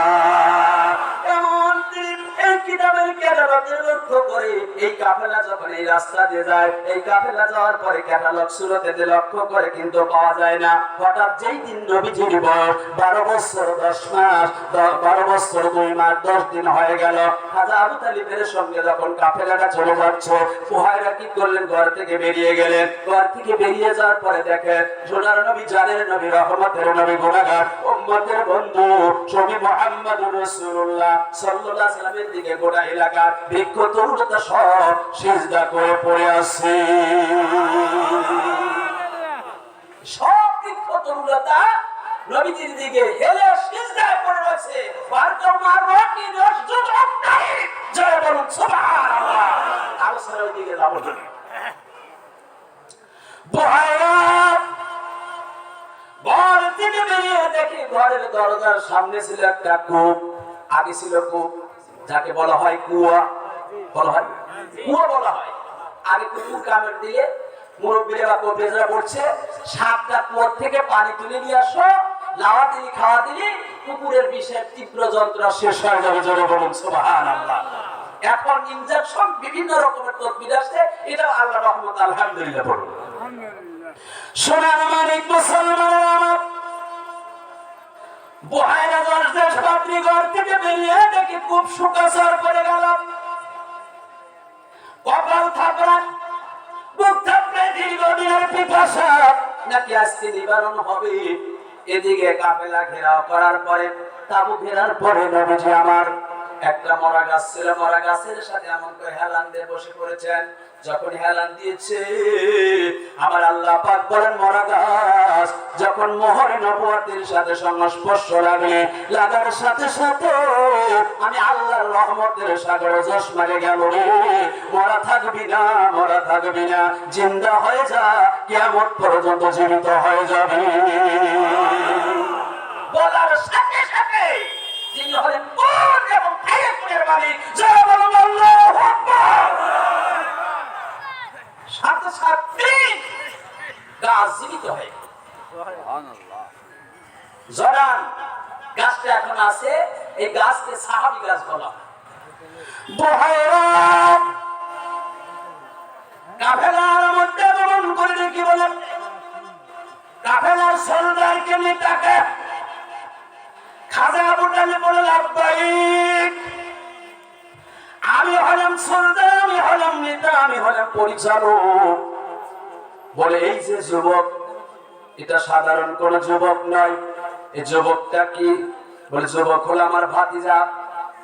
এমন তিনি এই কিতাবের ক্যাটালগের লক্ষ্য করে এই কাফেলা যখন এই রাস্তা দিয়ে যায়, এই কাফেলা যাওয়ার পরে ক্যাটালগ শুরুতে লক্ষ্য করে কিন্তু পাওয়া যায় না। হঠাৎ যেই দিন নবীজির বয়স 12 বছর 10 মাস 12 বছর 2 মাস 10 দিন হয়ে গেল, খাজা আবু তালিবের সঙ্গে যখন কাফেলাটা চলে যাচ্ছে, বুহায়রা কি করলেন? ঘর থেকে বেরিয়ে গেলেন। ঘর থেকে বেরিয়ে যাওয়ার পরে দেখে সোনার নবী, জানের নবী, রহমতের নবী, গুনাহগার উম্মতের বন্ধু নবী মুহাম্মদুর রাসূলুল্লাহ সাল্লাল্লাহু আলাইহি ওয়াসাল্লামের দিকে গোটা এলাকার বৃক্ষ তরুলতা সব সিজদা করে পড়ে আছে। সব বৃক্ষ তরুলতা নবীজির দিকে হেলে সিজদায় পড়ে আছে। ফারকামার রাকি রাসজুদ আল্লাহ, জয় বলুন সুবহানাল্লাহ। আলোচনার ওই দিকে যাব না। বুহায়রা ঘর থেকে বেরিয়ে দেখে ঘরের দরজার সামনে ছিল একটা কূপ। আগে ছিল কূপ, যাকে বলা হয় কুয়া, বলা হয় কুয়া বলা হয়। আগে কুকুর কামড় দিয়ে মুরব্বীরা বা কবিরা পড়ছে, 7টা কুয়োর থেকে পানি তুলে নিয়ে আসো, লাওয়া দিলি খাওয়া দিলি কুকুরের বিষের তীব্র যন্ত্রণা শেষ হয়ে যাবে। জোরে বলুন সুবহানাল্লাহ। এখন ইনজেকশন বিভিন্ন রকমের তদবির আসছে, এটা আল্লাহর রহমত, আলহামদুলিল্লাহ বলুন। সোনার মানিক মুসলমানেরা আমার, বুহায়রা জর্জেস পাদ্রী ঘর থেকে বেরিয়ে দেখি খুব শুকাচার পড়ে গেল, কপাল থাপড়া, বুক থাপড়ে দীর্ঘদিনের পিপাসা নাকি আজকে নিবারণ হবে। এদিকে কাফেলা ঘেরাও করার পরে, তাবু ঘেরার পরে নবীজি আমার একটা মরা গাছ ছিল, মরা গাছের সাথে এমন করে হেলান দিয়ে বসে পড়েছেন। যখন হেলান দিয়েছে, আমার আল্লাহ পাক বলেন মরা গাছ যখন মোহরে নবুয়তের সাথে সংস্পর্শ লাগে, লাগার সাথে সাথে আমি আল্লাহর রহমতের সাগরে জশ মারে গেল রে, মরা থাকবি না, মরা থাকবি না, জিন্দা হয়ে যা, কিয়ামত পর্যন্ত জীবিত হয়ে যাবে। বলার সাথে সাথে যিনি হলেন কোন এবং খায়রুলের মালিক, যারা বলেন আল্লাহু আকবার, সাথে সাথে গাছ জীবিত হয়। সুবহানাল্লাহ। আছে, এই গাছকে সাহাবী গাছ বলা। কাফেলার মধ্যে ভ্রমণ করে কি বলেন, কাফেলার সর্দারকে নিয়ে তাকে খাজা আবু তালেব বলে, লাব্বাইক, আমি হলাম সর্দার, আমি হলাম নেতা, আমি হলাম পরিচালক। বলে এই যে যুবক, এটা সাধারণ কোন যুবক নয়। এই যুবকটা কি? বলে যুবক হলো আমার ভাতিজা।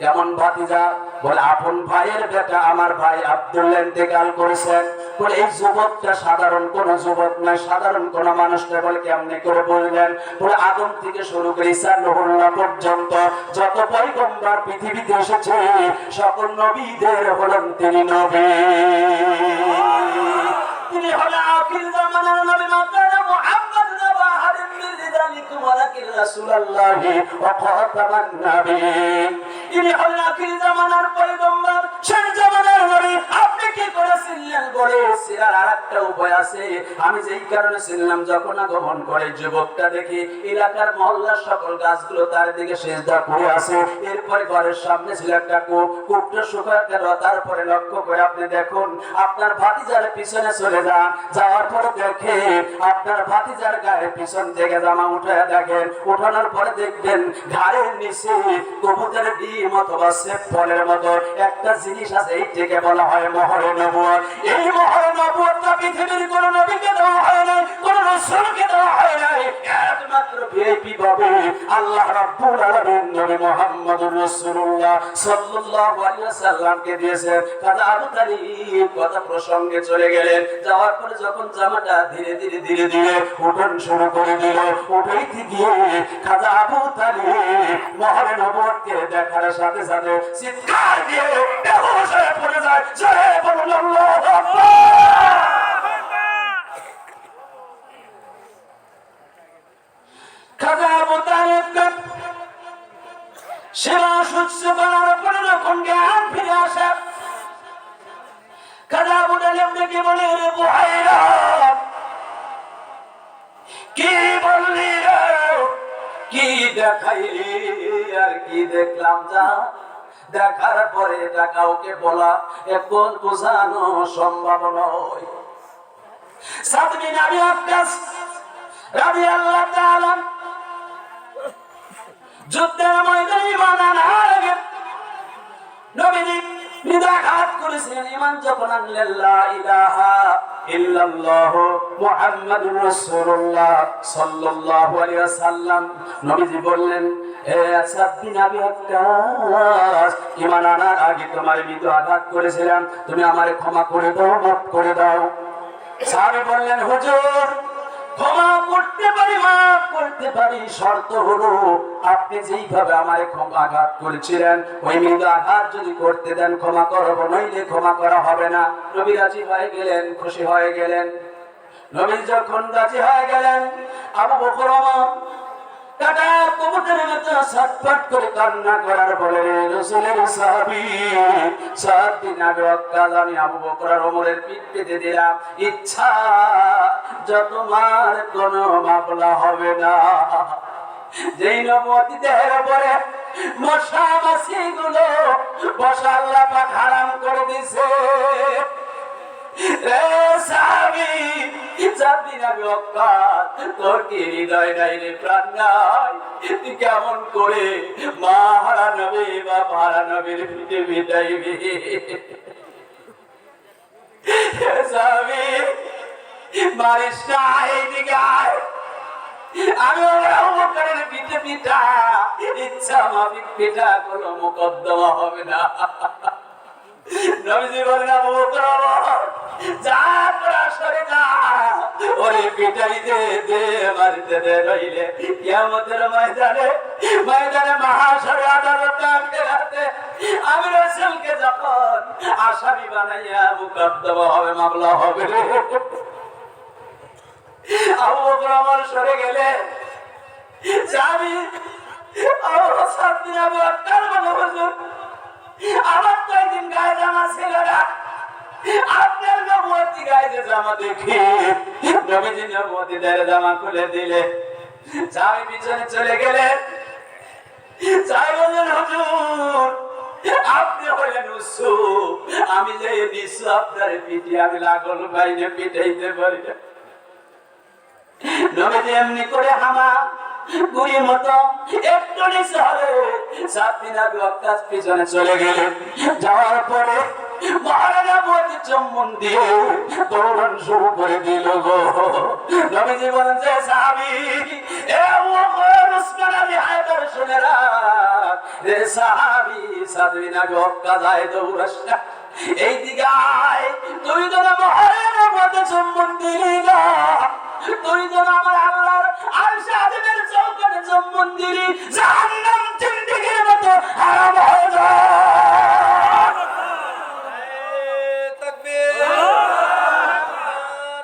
কেমন ভাতিজা? বলে আপন ভাইয়ের বেটা, আমার ভাই আব্দুল্লাহ ইন্তেকাল করেছেন। বলে এই যুবকটা সাধারণ কোন যুবক নয়, সাধারণ কোন মানুষ নয়। বলে কেমনে করে বললেন? বলে আদম থেকে শুরু করে ঈসা নূহুল্লাহ পর্যন্ত যত পয়গম্বর পৃথিবীতে এসেছে সকল নবীদের হলেন তিনি নবী। তিনি হলেন আখির জামানার নবী মাওলানা মুহাম্মদ নবী মিন রিজালিকুম ওয়ালাকিন রাসূলুল্লাহি ওয়া খাতামান নবিয়্যিন। তিনি হলেন আখির জামানার পয়গম্বর, শেষ জামানার নবী। আপনি কি করেছিলেন? বলে সিরার আরেকটা উপায় আছে। আমি যেই কারণে ছিলাম, যখন আগমন করে যুবকটা দেখি এলাকার মহল্লার সকল গাছগুলো তার দিকে সিজদা করে আছে। এরপরে ঘরের সামনে ছিল একটা কূপ, কূপটা শুকায় গেল। তারপরে লক্ষ্য করে আপনি দেখুন, আপনার ভাতিজার পিছনে চলে যান, যাওয়ার পরে দেখে আপনার ভাতিজার গায়ে পিছন থেকে জামা উঠায় দেখেন, উঠানোর পরে দেখবেন ঘাড়ের নিচে কবুতরের ডিম অথবা সেফ ফলের মতো একটা জিনিস আছে। এইটাকে বলা হয় মোহরে নবুয়ত। এই মোহরে নবুয়তটা পৃথিবীর কোন নবীকে দেওয়া হয় নাই, কোন রাসূলকে দেওয়া হয় নাই। একমাত্র ভিআইপি পাবে আল্লাহ রাব্বুল আলামিন নবী মুহাম্মদুর রাসূলুল্লাহ সাল্লাল্লাহু আলাইহি ওয়াসাল্লামকে দিয়েছে। খাজা আবু তালিব কথা প্রসঙ্গে চলে গেলেন। যাওয়ার পরে যখন জামাটা ধীরে ধীরে ধীরে ধীরে উঠন শুরু করে দিল, উঠাইতে গিয়ে খাজা আবু তালিব মোহরে নবুয়তকে দেখার সাথে সাথে চিৎকার দিয়ে বেহুশ হয়ে পড়ে যায়। জয় বলুন আল্লাহু আকবার। খাজা আবু তালিবকে সেবা শুশ্রূষ করার পরে যখন জ্ঞান ফিরে আসে, খাজা আবু তালিব দেখে বলে, রে বুহাইরা, কি বললি রে, কি দেখাইলি? আর কি দেখলাম? যা দেখার পরে এটা কাউকে বলা এখন বোঝানো সম্ভব নয়। সাদ বিন আবি ওয়াক্কাস রাদিয়াল্লাহু তাআলা যুদ্ধের ময়দানে ঈমান আনার আগে নবীজি নিদাঘাত করেছিলেন। ঈমান যখন আনলেন, লা ইলাহা ইল্লাল্লাহ মুহাম্মাদুর রাসূলুল্লাহ সাল্লাল্লাহু আলাইহি ওয়াসাল্লাম, নবীজি বললেন, হে সাদ বিন আবি ওয়াক্কাস, ঈমান আনার আগে তোমার নিদাঘাত করেছিলাম, তুমি আমারে ক্ষমা করে দাও, মাফ করে দাও। সাহাবী বললেন, হুজুর, ক্ষমা করতে পারি, মাফ করতে পারি, শর্ত হলো আপনি যেইভাবে আমারে আঘাত করেছিলেন ওই মৃদু আঘাত যদি করতে দেন ক্ষমা করবো, নইলে ক্ষমা করা হবে না। নবী রাজি হয়ে গেলেন, খুশি হয়ে গেলেন। নবী যখন রাজি হয়ে গেলেন, আবু বকর কাটা কবুতরের মতো ছটফট করে কান্না করার বলে, রাসূলের সাহাবী সাদ বিন আবি ওয়াক্কাস, আমি আবু বকর আর ওমরের পিঠ পেতে দিলাম, ইচ্ছা যত মার কোনো মামলা হবে না। যেই নবুয়তি দেহের উপরে মশা মাছি গুলো বসা আল্লাহ পাক হারাম করে দিয়েছে। রে সাহাবী সাদ বিন আবি ওয়াক্কাস, তোর কি হৃদয় নাই রে, প্রাণ নাই? তুই কেমন করে মা হারা নবী বা হারা নবীর পিঠে বিটাইবি? সাহাবী মারিস না, এইদিকে আয়, আমি আবু বকরের পিঠে পিঠা, ইচ্ছা মাফিক পিঠা, কোনো মোকদ্দমা হবে না। নবীজি বলেন, আবু বকর যা, তোরা সরে যা, ওরে পিটাই দে, দে মারিতে দে, নইলে কিয়ামতের ময়দানে মহাশরে আদালতে আমি রাসূলকে যখন আসামি বানাইয়া মোকদ্দমা হবে, মামলা হবে। আবু বকর আমার সরে গেলে আমি সাদ বিন আবি ওয়াক্কাস বলে, হুজুর, আমার তো একদিন গায়ে জামা ছিল না, আপনার নবুয়তি গায়ে যে জামা দেখি, নবীজি নবুয়তি জামা খুলে দিলে। আমি পিছনে চলে গেলে যাই বলেন হুজুর, আপনি হলেন ইউসুফ, আমি যে নিশ্চয় আপনার পিঠে আমি লাগল বাইনে পিটাইতে পারি না। নবীজি এমনি করে হামা গুড়ি মতো একটু নিচে হলে 7 দিন আগে ওয়াক্কাস পিছনে চলে গেলেন। যাওয়ার পরে মহারাজা বলতে চম্বন দিয়ে দৌড়ান শুরু করে দিল গো। নবীজি বলেন যে সাহাবী, এ উসমান আলী হায়দার শুনে রাখ রে সাহাবী, 7 দিন আগে ওয়াক্কাস আয় দৌড়াস না, এই দিকে আয়। তুই তো না মহারাজা বলতে চম্বন দিলি না, তুই তো আমার আল্লাহর আরশে আযমের চৌকাঠে চুম্বন দিলি, জাহান্নাম জিন্দেগির মতো হারাম হয়ে যায়। তাকবীর,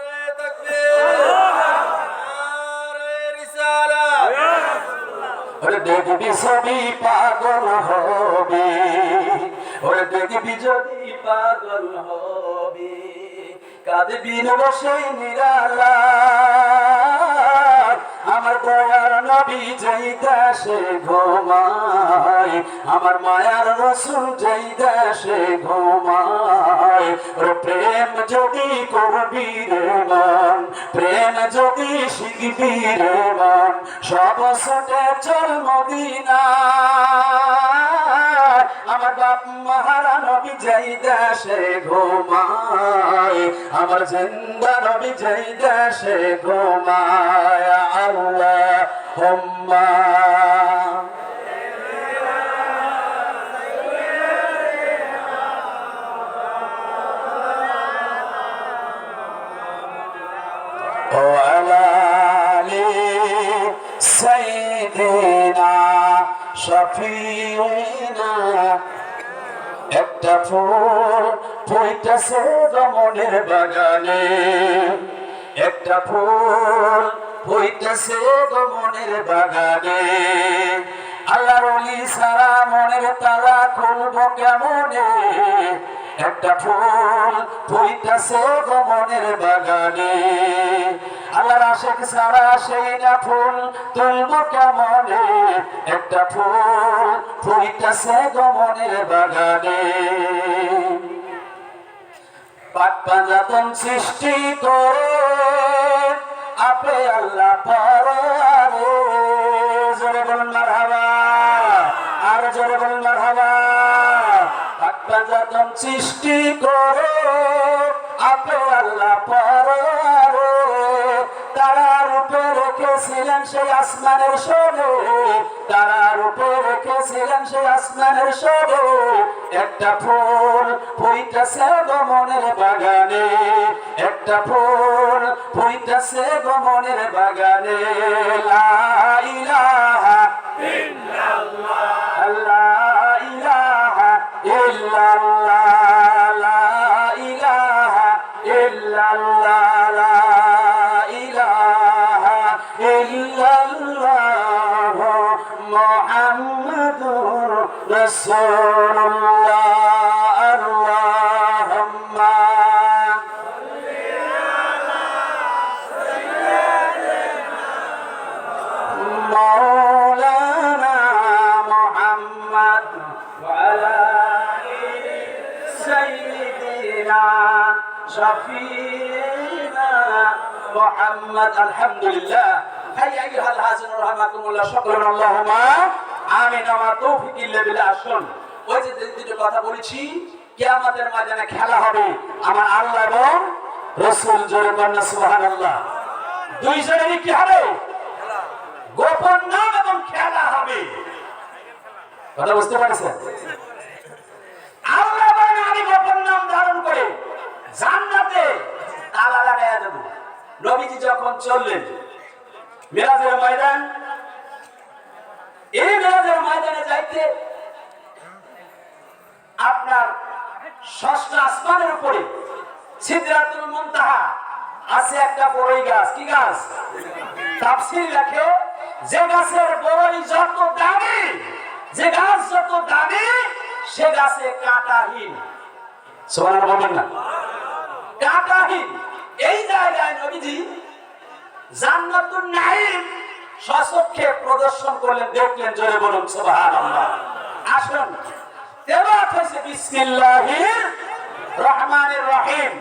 নারে তাকবীর, নারে রিসালাত। ওরে দেখবি সবই পাগল হবে, ওরে দেখবি যদি পাগল হবে, কাঁদবি না বসে নিরালা, আমার দয়ার নবী যেই দেশে ঘুমায়, আমার মায়ার রাসূল যেই দেশে ঘুমায়। ওরে প্রেম যদি করবি রে মন, প্রেম যদি শিখবি রে মন, সব ছুটে চল মদিনা, আমার বাপ মহারা নবী যেই দেশে ঘুমায়, আমার জিন্দা নবী যেই দেশে ঘুমায়। আল্লাহুম্মা ওয়া আলা আলি সাইয়্যিদিনা শাফিঈনা। একটা ফুল ফুইতেছে মনের বাগানে, একটা ফুল ফুইতেছে মনের বাগানে, আল্লাহর ওলি সারা মনের তালা খুলবো কেমনে, একটা ফুল ফুইতেছে মনের বাগানে, আল্লাহর আশিক সারা সেই না ফুল তুলবো কেমনে, একটা ফুল ফুইতেছে মনের বাগানে। পাক পাঞ্জাতন সৃষ্টি করে আপে আল্লাহ পরে, জোরে বলুন মারহাবা, আর জোরে বলুন মারহাবা। পাক পাঞ্জাতন সৃষ্টি করে আপে আল্লাহ পরে, তারার উপরে রেখেছিলেন সেই আসমানের শোনে, তারার উপরে রেখেছিলেন সেই আসমানের শোনে, একটা ফুল ফুইতেছে মনের বাগানে, একটা ফুল ফুইতেছে মনের বাগানে। লা ইলাহা ইল্লাল্লাহ, লা ইলাহা ইল্লাল্লাহ, লা ইলাহা ইল্লাল্লাহ, লা ইলাহা ইল্লাল্লাহ মুহাম্মাদুর রাসূলুল্লাহ। আল্লাহুম্মা মাওলানা মুহাম্মদ ওয়া আলা আলি সাইয়্যিদিনা শাফিঈনা মুহাম্মদ। আলহামদুলিল্লাহ। হাইয়া আইয়ুহাল হাজিরুন রাহমাকুমুল্লাহ, শুকরান আল্লাহুম্মা আমিন। আমার তৌফিক ইল্লা বিল্লাহ। আসুন, ওই যে দুটো কথা বলেছি, কিয়ামতের ময়দানে খেলা হবে আমার আল্লাহ এবং রাসূল। জোরে বলুন সুবহানাল্লাহ। দুইজনেরই কি হবে? গোপন নাম এবং খেলা হবে। কথা বুঝতে পারছেন? আল্লাহ বলেন আমি গোপন নাম ধারণ করে জান্নাতে তালা লাগাইয়া দেব। নবীজি যখন চললেন মিরাজের ময়দান, এই মিরাজের ময়দানে যাইতে আপনার ষষ্ঠ আসমানের উপরে সিদরাতুল মুনতাহা আছে একটা বড়ই গাছ। কি গাছ? তাফসীর লেখে যে গাছের বড়ই যত দামি, যে গাছ যত দামি, সে গাছে কাঁটাহীন। সুবহানাল্লাহ বলবেন না? কাঁটাহীন। এই জায়গায় নবীজি জান্নাতুন নাঈম স্বচক্ষে প্রদর্শন করলেন, দেখলেন, জোরে বলুন সুবহানাল্লাহ। আসুন, তেলাওয়াত হয়েছে বিসমিল্লাহির রহমানির রহিম।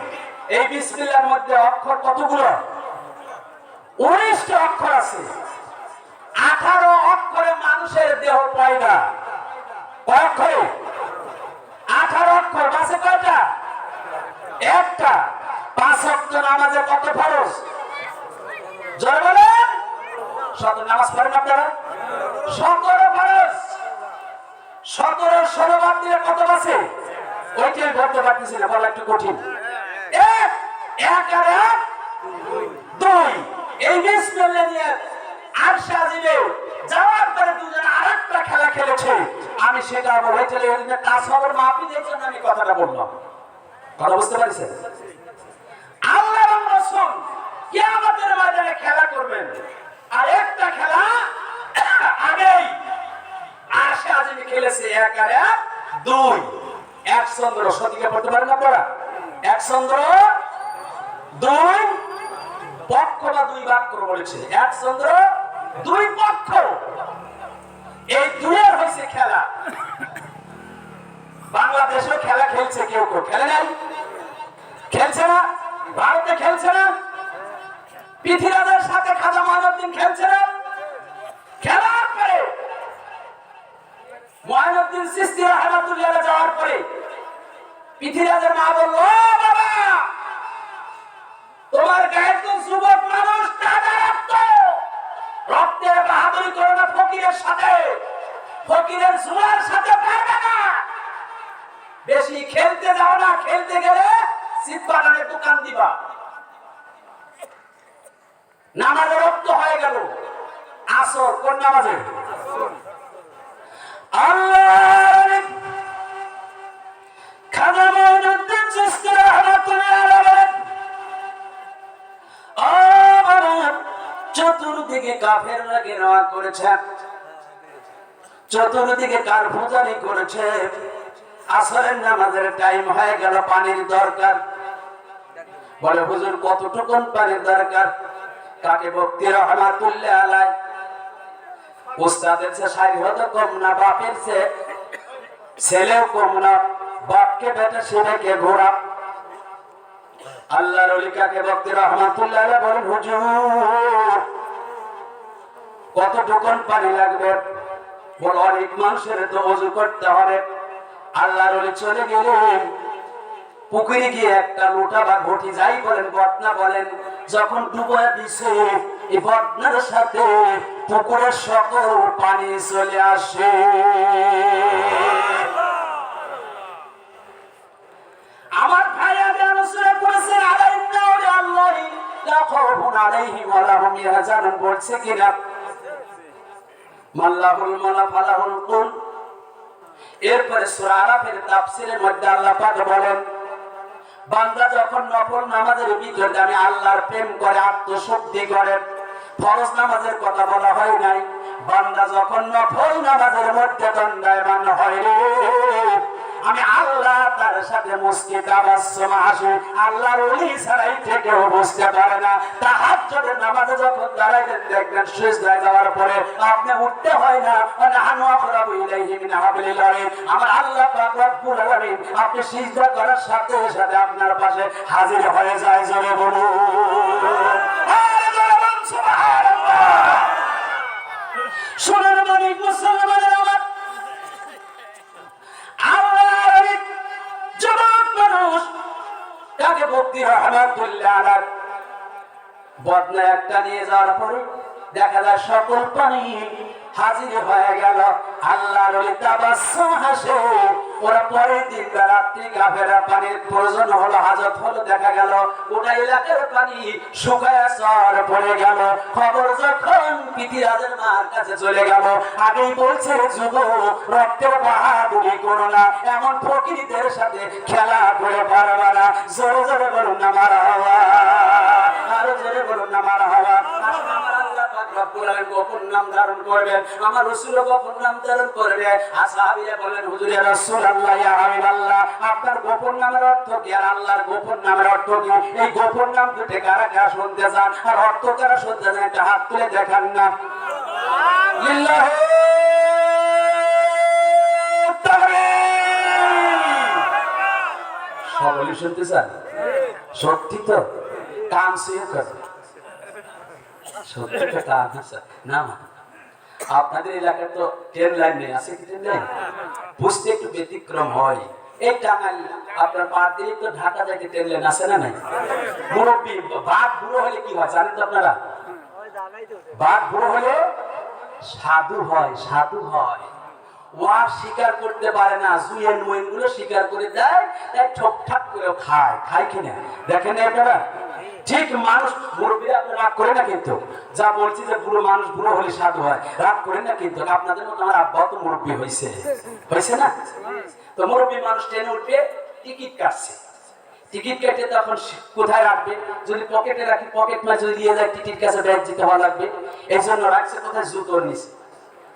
এই বিসমিল্লাহর মধ্যে অক্ষর কতগুলো? 19টা অক্ষর আছে। 18 অক্ষরে মানুষের দেহ পয়দা। কয় অক্ষরে? 18 অক্ষর। বাসে কয়টা? একটা। 5 ওয়াক্ত নামাজে কত ফরজ? জোরে বলেন। শত নামাজ পড়েন আপনারা? 17 ফরজ। 17 16 বাদ দিলে কত বাঁচে? ওইটাই বলতে পারতেছি না, বলা একটু কঠিন। এক আর এক 2। এই বিসমিল্লাহ নিয়ে আরশে আজিমে যাওয়ার পরে দুজনে আরেকটা খেলা খেলেছে। আমি সেটা বলে চলে এলিমে তাসওয়াবের মাহফিল, এই জন্য আমি কথাটা বললাম। কথা বুঝতে পারছেন? আল্লাহর রাসূল কিয়ামতের ময়দানে খেলা করবেন, আর একটা খেলা আগেই আরশে আজিমে খেলেছে। 1 আর 1 2। 1 চন্দ্র। সঠিকে পড়তে পারেন আপনারা? 1 চন্দ্র 2 পক্ষ বা 2 ভাগ করে বলেছে। 1 চন্দ্র 2 পক্ষ। এই দুয়ের হয়েছে খেলা। বাংলাদেশেও খেলা খেলছে, কেউ কেউ খেলে নাই, খেলছে না। ভারতে খেলছে না, পৃথিবীর সাথে খাজা মঈনুদ্দিন খেলছে না। খেলার পরে মঈনুদ্দিন চিশতি রাহমাতুল্লাহ আলাইহি যাওয়ার পরে পৃথিবীর মা বলল, বাবা তোমার গায়ে তো যুবক মানুষ, তাজা রক্ত, রক্তের বাহাদুরি করো না ফকিরের সাথে, ফকিরের জুয়ার সাথে পারবে না, বেশি খেলতে যাও না, খেলতে গেলে সিটবাগানে দোকান দিবা। নামাজে রক্ত হয়ে গেল। আসর কোন নামাজে? আল্লাহ খাজা মঈনুদ্দিন চিশতি রাহমাতুল্লাহ আলাইহি চতুর্দিকে কাফেররা ঘেরাও করেছে, চতুর্দিকে কারফুজানি করেছে। আসরের নামাজের টাইম হয়ে গেল, পানির দরকার। বলে হুজুর কতটুকুন পানির দরকার? কাকে বক্তি রাহমাতুল্লাহ আলাইহি উস্তাদের চেয়ে শারীরত কম না, বাপের চেয়ে ছেলেও কম না, বাপকে বেটা ছেলেকে ঘোরা। আল্লাহর ওলি কাকে বক্তি রাহমাতুল্লাহ আলাইহি বলেন, হুজুর কতটুকুন পানি লাগবে? বলে অনেক মানুষের তো ওযু করতে হবে। আল্লাহর ওলি চলে গেলেন পুকুরে গিয়ে একটা লোটা বা ঘটি যাই বলেন, বদনা বলেন, যখন ডুবায় দিছে এই বদনার সাথে পুকুরের সকল পানি চলে আসে। আমার ভাই আগে আলোচনা করেছেন আলাইনা ওয়া আল্লাহি লা খাউফুন আলাইহিম ওয়া লা হুম ইয়াহজানুন, বলছে কিনা? মাল্লাহুল মালা ফালাহুল কুল। এরপরে সূরা আরাফের তাফসীরের মধ্যে আল্লাহ পাক বলেন, বান্দা যখন নফল নামাজের ভিতরে আমি আল্লাহর প্রেম করে, আত্মশুদ্ধি করে, ফরজ নামাজের কথা বলা হয় নাই, বান্দা যখন নফল নামাজের মধ্যে দণ্ডায়মান হয় রে, আমি আল্লাহ তার সাথে মুস্কি তাবাসসুম হাসি। আল্লাহর ওলি ছাড়াই থেকেও বুঝতে পারে না। তাহাজ্জুদের নামাজে যখন দাঁড়াইলেন, দেখবেন সিজদায় যাওয়ার পরে আপনি উঠতে হয় না, নাহনু আকরাবু ইলাইহি মিন হাবলিল ওয়ারিদ। আমার আল্লাহ পাক রব্বুল আলামিন আপনি সিজদা করার সাথে সাথে আপনার পাশে হাজির হয়ে যায়। জোরে বলুন সুবহানাল্লাহ। সোনার মানিক মুসলমানের আমার যুবক মানুষ কাকে ভক্তি রাহমাতুল্লাহ আলাইহি বদনা একটা নিয়ে যাওয়ার পরে দেখা যায় সকল পানি হাজির হয়ে গেল। আল্লাহর ওলি তাবাসসুম হাসে। ওরা পরের দিন রাত্রি কাফেরা পানির প্রয়োজন হলো, হাজত হলো, দেখা গেল গোটা এলাকার পানি শুকায় সর পড়ে গেল। খবর যখন পৃথিবীর মার কাছে চলে গেল, আগেই বলছে যুবক রক্তের বাহাদুরি করো না, এমন ফকিরদের সাথে খেলা করে পারবা না। জোরে জোরে বলুন না মারহাবা, আরো জোরে বলুন না মারহাবা। আমার আল্লাহ পাক রব্বুল আলামিন গোপন নাম ধারণ করবেন, আমার রাসূল গোপন নাম ধারণ করবে। আসহাবীরা বলেন হুজুর ইয়া রাসূলুল্লাহ ইয়া হাবিবাল্লাহ আপনার গোপন নামের অর্থ কি আর আল্লাহর গোপন নামের অর্থ কি? এই গোপন নাম দুটো কারা কারা শুনতে চান আর অর্থ কারা শুনতে চান একটা হাত তুলে দেখান না। লিল্লাহি সকলে শুনতে চান? সত্যি তো? কান শুয়ে কর, সত্যি তো কান আছে না? আপনাদের এলাকায় তো ট্রেন লাইন নেই, আছে কি ট্রেন লাইন? বুঝতে একটু ব্যতিক্রম হয়। এই টাঙ্গাইল আপনার পার দিয়ে তো ঢাকা যাইতে ট্রেন লাইন আছে না নাই? মুরব্বী বাঘ বুড়ো হলে কি হয় জানেন তো আপনারা? বাঘ বুড়ো হলে সাধু হয়, সাধু হয়। ওয়ার শিকার করতে পারে না, জুয়েন ওয়েন গুলো শিকার করে দেয়, তাই ঠকঠাক করে খায়। খায় কিনা দেখেন না আপনারা? ঠিক মানুষ মুরব্বীরা আপনারা রাগ করে না কিন্তু, যা বলছি যে বুড়ো মানুষ বুড়ো হলে সাধু হয়, রাগ করেন না কিন্তু। আপনাদের মতো আমার আব্বাও তো মুরব্বী হয়েছে, হয়েছে না? তো মুরব্বী মানুষ ট্রেনে উঠবে, টিকিট কাটছে, টিকিট কেটে তখন কোথায় রাখবে? যদি পকেটে রাখি, পকেট মাঝে যদি দিয়ে যায় টিকিট কাছে ব্যাগ দিতে হওয়া লাগবে, এই জন্য রাখছে কোথায়? জুতোর নিচে,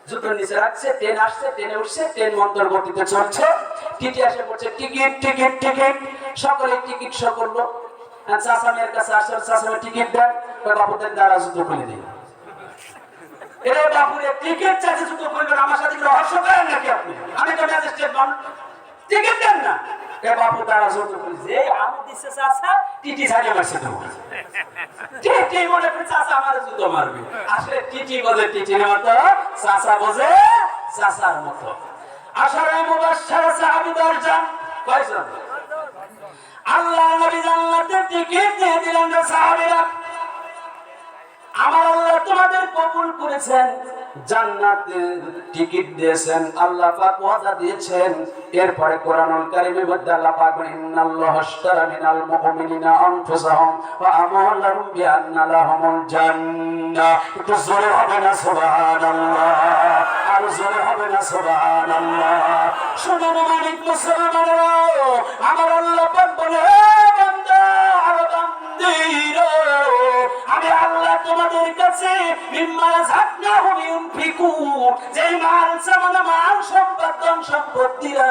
জুতোর নিচে রাখছে। ট্রেন আসছে, ট্রেনে উঠছে, ট্রেন মন্তর গতিতে চলছে, টিটি এসে পড়ছে, টিকিট টিকিট টিকিট, সকলে টিকিট শো করলো। চাচা মেয়ের কাছে আসছে, চাচা মেয়ে টিকিট দেন, বাপুদের দ্বারা জুতো খুলে দিন। এরে বাপুরে টিকিট চাইছে, জুতো খুলবেন, আমার সাথে রহস্য করেন নাকি আপনি? আমি তো ম্যাজিস্ট্রেট নন, টিকিট দেন না। বাপু দ্বারা জুতো খুলছে, আমি দিচ্ছে চাচা, টিটি ছাড়িয়ে মারছে তো। টিটি মনে করে চাচা আমার জুতো মারবে, আসলে টিটি বোঝে টিটির মতো, চাচা বোঝে চাচার মতো। আশারা মুবাশশারা সাহাবী 10 জন, কয়জন? আল্লাহ নবী জান্নাতের টিকিট দিয়ে দিলেন রে সাহাবীরা, আমার আল্লাহ তোমাদের কবুল করেছেন, জান্নাতের টিকিট দিয়েছেন, আল্লাহ পাক ওয়াদা দিয়েছেন। এরপরে কোরআনুল কারীমের মধ্যে আল্লাহ পাক বলেন ইন্নাল্লাহা আশতারা মিনাল মুমিনিনা আনফুসাহুম ওয়া আমওয়ালাহুম বিআন্না লাহুমুল জান্নাহ। একটু জোরে হবে না সুবহানাল্লাহ? আর জোরে হবে না সুবহানাল্লাহ? শুনুন মানিক মুসলমানেরা, আমার আল্লাহ পাক বলে বান্দা আর বান্দীরা, আমি আল্লাহ তোমাদের কাছে মিম্মা যাকনাহুম ইউনফিকুন, যে মাল সামানা মাল সম্পদ ধন সম্পত্তিরা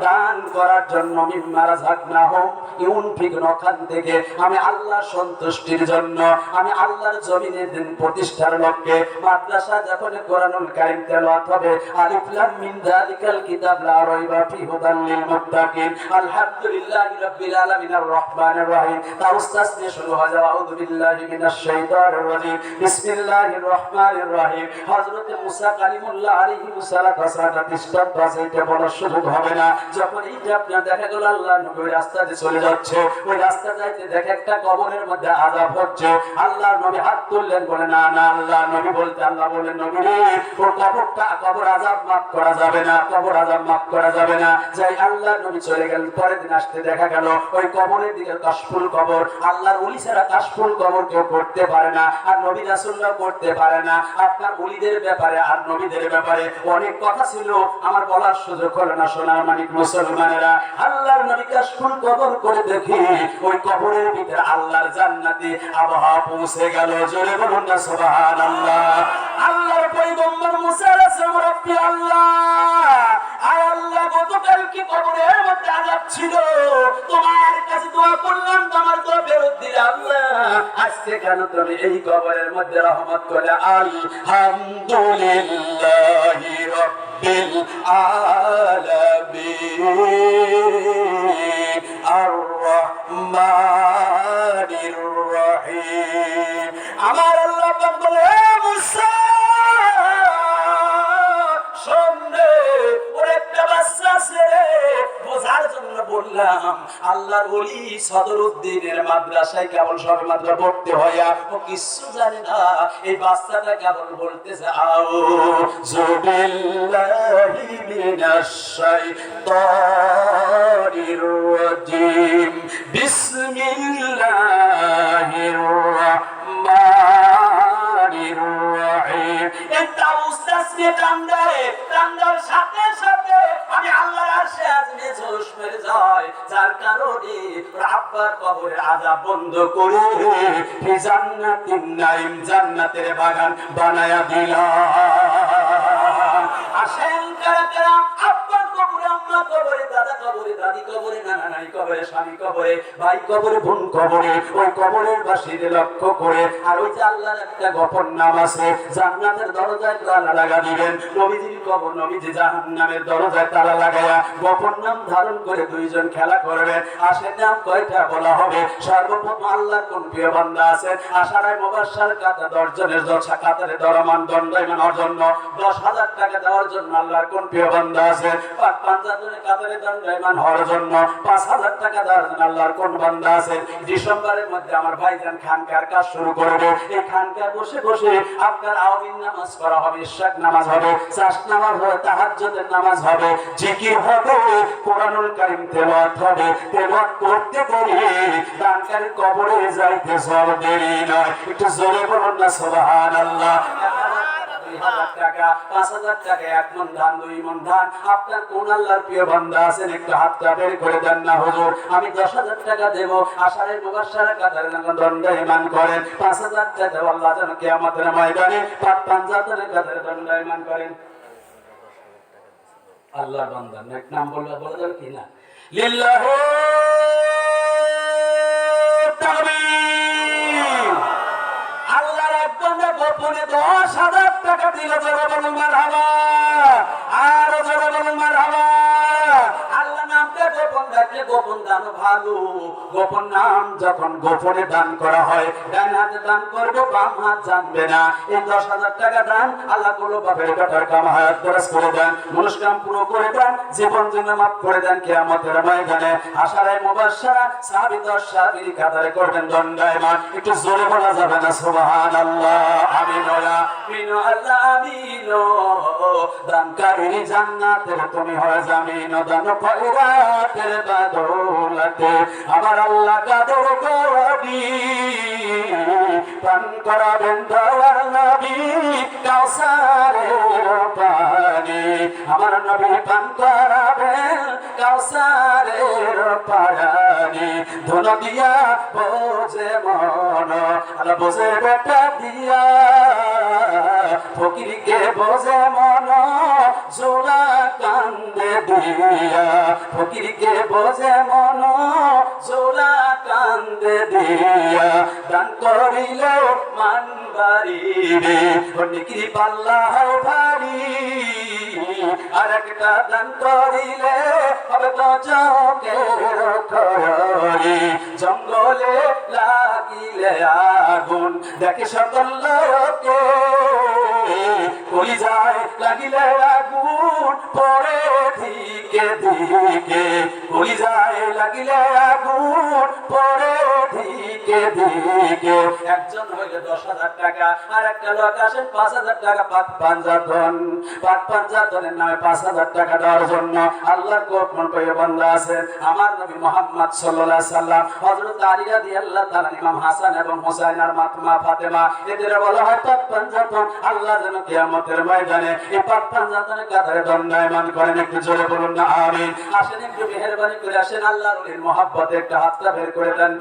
দান করার জন্য মিম্মা যাকনাহুম ইউনফিকুন, ওখান থেকে আমি আল্লাহ সন্তুষ্টির জন্য, আমি আল্লাহর জমিনে দিন প্রতিষ্ঠার লক্ষ্যে মাদ্রাসা যখন কোরআনুল কারীম তেলাওয়াত হবে, আলিফ লাম মিন যালিকাল কিতাব লা রাইবা ফিহি হুদাল লিল মুত্তাকিন, আলহামদুলিল্লাহি রাব্বিল আলামিন আর রহমানির রহিম। তা উস্তাদ দিয়ে শুরু হয়ে যাওয়া আউযু বিল্লাহি মিনাশ শাইতানির রাজিম, বিসমিল্লাহির রহমানির রহিম। হযরত মুসা কালিমুল্লাহ আলাইহিস সালাতু ওয়াস সালাম দৃষ্টান্ত আছে, এটা বলার সুযোগ হবে না। যখন এইটা আপনার দেখা গেল আল্লাহ নবী ওই রাস্তা দিয়ে চলে যাচ্ছে, ওই রাস্তা যাইতে দেখে একটা কবরের মধ্যে আযাব হচ্ছে, আল্লাহর নবী হাত তুললেন, বলে না না, আল্লাহ নবী বলতে আল্লাহ বলেন নবী রে, ওর কবরটা, কবর আযাব মাফ করা যাবে না, কবর আযাব মাফ করা যাবে না। যাই আল্লাহ নবী চলে গেলেন, পরের দিন আসতে দেখা গেল ওই কবরের দিকে কাশফুল কবর, আল্লাহর ওলি ছাড়া কাশফুল কবর কেউ করতে পারে না, আর নবী রাসূলরা করতে পারে না। আপনার ওলিদের ব্যাপারে আর নবীদের ব্যাপারে অনেক কথা ছিল, আমার বলার সুযোগ হলো না। সোনার মানিক মুসলমানেরা, আল্লাহর নবী কাশফুল কবর করে দেখি ওই কবরের ভিতরে আল্লাহর জান্নাতি আবহাওয়া পৌঁছে গেল। জোরে বলুন না সুবহানাল্লাহ। আল্লাহর পয়গম্বর মুসা আলাইহিস সালাম, রব্বি আল্লাহ, আয় আল্লাহ, গতকাল কি কবরের মধ্যে আযাব ছিল, তোমার কাছে দোয়া করলাম, তোমার দোয়া ফেরত দিলে আল্লাহ, আজকে কেন তুমি এই কবরের মধ্যে রহমত করে? আলহামদুলিল্লাহি রাব্বিল আলামিন আর রহমানির রহিম। আমার আল্লাহ পাক বলে মুসা, শুনলে ওর একটা বাচ্চা আছে, বোঝার জন্য বললাম, আল্লাহর ওলি সদরউদ্দিনের মাদ্রাসায় কেবল সবে মাত্র পড়তে হয়, ও কিছু জানে না। এই বাচ্চাটা কেবল বলতেছে আউযু বিল্লাহি মিনাশ শাইতানির রাজিম, বিসমিল্লাহির রাহমানির রহিম। এটা উস্তাদ নে টান্ডারে, টান্ডার সাথে সাথে আমি আল্লাহর আরশে আযমে জোশ মেরে যায়, যার কারণে আব্বার কবরের আযাব বন্ধ করে ফি জান্নাতিন নাঈম জান্নাতের বাগান বানায়া দিলা। আসেন কারা কারা আব্বার কবরে, আম্মা কবরে, দাদা কবরে, দাদি কবরে, নানা নানি কবরে, স্বামী কবরে, ভাই কবরে, বোন কবরে, ওই কবরের বাসীদের লক্ষ্য করে আর ওই যে আল্লাহর একটা গোপন নাম আছে, জান্নাতের দরজায় তালা লাগা দিবেন। নবীজির কবর, নবীজি জাহান্নামের দরজায় তালা লাগায়া গোপন নাম ধারণ করে দুইজন খেলা করবেন। আসেন নাম কয়টা বলা হবে। সর্বপ্রথম আল্লাহর কোন প্রিয় বান্দা আছেন আশারায় মুবাশশার কাতা 10 জনের জলসা কাতারে দরমান দণ্ডায়মান হওয়ার জন্য 10,000 টাকা দেওয়ার জন্য আল্লাহর কোন প্রিয় বান্দা আছে পাক পাঞ্জাতনে কাতারে দণ্ডায়মান হওয়ার জন্য 5,000 টাকা দেওয়ার জন্য আল্লাহর কোন বান্দা আছে ডিসেম্বরের মধ্যে আমার ভাইজান খানকার কাজ শুরু করবে। এই খানকার বসে বসে আপনার আওয়ামীর নামাজ পড়া হবে, ইশরাক নামাজ হবে, চাষ নামাজ হবে, তাহাজ্জুদের নামাজ হবে, জিকির হবে, কোরআনুল কারীম তেলাওয়াত হবে। তেলাওয়াত করতে দেরি দানকারীর কবরে যাইতে সব দেরি নয়। একটু জোরে বলুন না সুবহানাল্লাহ। 2,000 টাকা, 5,000 টাকা, 1 মণ ধান, 2 মণ ধান। আপনার কোন আল্লাহর প্রিয় বান্দা আছেন একটু হাতটা বের করে দেন না হুজুর, আমি 10,000 টাকা দেব। আশারে মুবাশশারা কাতারে দণ্ডায়মান করেন। 5,000 টাকা দেব আল্লাহ যেন কিয়ামতের ময়দানে পাক পাঞ্জাতনে কাতারে দণ্ডায়মান করেন। আল্লাহর বান্দা নেক নাম বলে দেন কি না লিল্লাহু তাকবীর। আল্লাহর এক বান্দা গোপনে 10,000 টাকা দিল। জোরে বলুন মারহাবা, আর জোরে বলুন মারহাবা। আল্লাহ নামটা গোপন রাখলে গোপন দান ভালো। গোপন নাম যখন গোপনে দান করা হয়, ডান হাতে দান করবে, বাম হাত জানবে না। এই 10,000 টাকা দান আল্লাহ কোনো বাপের বেটার কাম হায়াত দরাজ করে দেন, মনস্কাম পুরো করে দেন, জীবন জন্য মাফ করে দেন। কিয়ামতের ময়দানে আশারায়ে মুবাশশারা সাহাবী 10 সাহাবীর কাতারে করবেন দণ্ডায়মান। একটু জোরে বলা যাবে না সুবহানাল্লাহ। আমিন আমিন আল্লাহ আমিন। দানকারী জান্নাতের তুমি হয় জামিন, দান খয়রাতের বদৌলতে আমার আল্লাহ কাদের করবি পান করাবেন দয়ার নবী কাউসারের পানি। আমার নবী পান করাবেন কাউসারের পানি। ধন দিয়া বোঝে মন আল্লাহ বোঝে বেটা দিয়া, ফকিরকে বোঝে মন জোলা কান্দে দিয়া। ফকিরকে বোঝে মন জোলা কান্দে দিয়া। দান করিলে মান বাড়িবে, নিকিরি পাল্লা হয় ভারী। আর একটা দান করিলে হবে তো চোখের খয়রি। জঙ্গলে লাগিলে আগুন দেখে সকল লোকে, কলিজায় লাগিলে আগুন পড়ে দিকে দিকে। কলিজায় লাগিলে আগুন পড়ে দিকে দিকে। একজন হইলে 10,000 টাকা, আর একটা লোক আসেন 5,000 টাকা পাক পাঞ্জাতন। পাক পাঞ্জাতনের নামে 5,000 টাকা দেওয়ার জন্য আল্লাহর কোন প্রিয় বান্দা আছেন আমার নবী মুহাম্মদ সাল্লাল্লাহু আলাইহি সাল্লাম, হযরত আলী রাদিয়াল্লাহু তাআলা, ইমাম হাসান এবং হুসাইন আর মা ফাতেমা, এদের বলা হয় পাক পাঞ্জাতন। আল্লাহ যেন কিয়ামতের ময়দানে এই পাক পাঞ্জাতনের কাতারে দণ্ডায়মান করেন। একটু জোরে বলুন না আমিন। আসেন একটু মেহেরবানি করে আসেন আল্লাহর ওলির মহব্বতে একটা হাতটা বের করে দেন।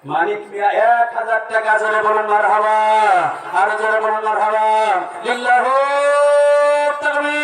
মানিক মিয়া 1,000 টাকা। জোরে বলুন মারহাবা, আর জোরে বলুন মারহাবা। লিল্লাহু তাকবীর।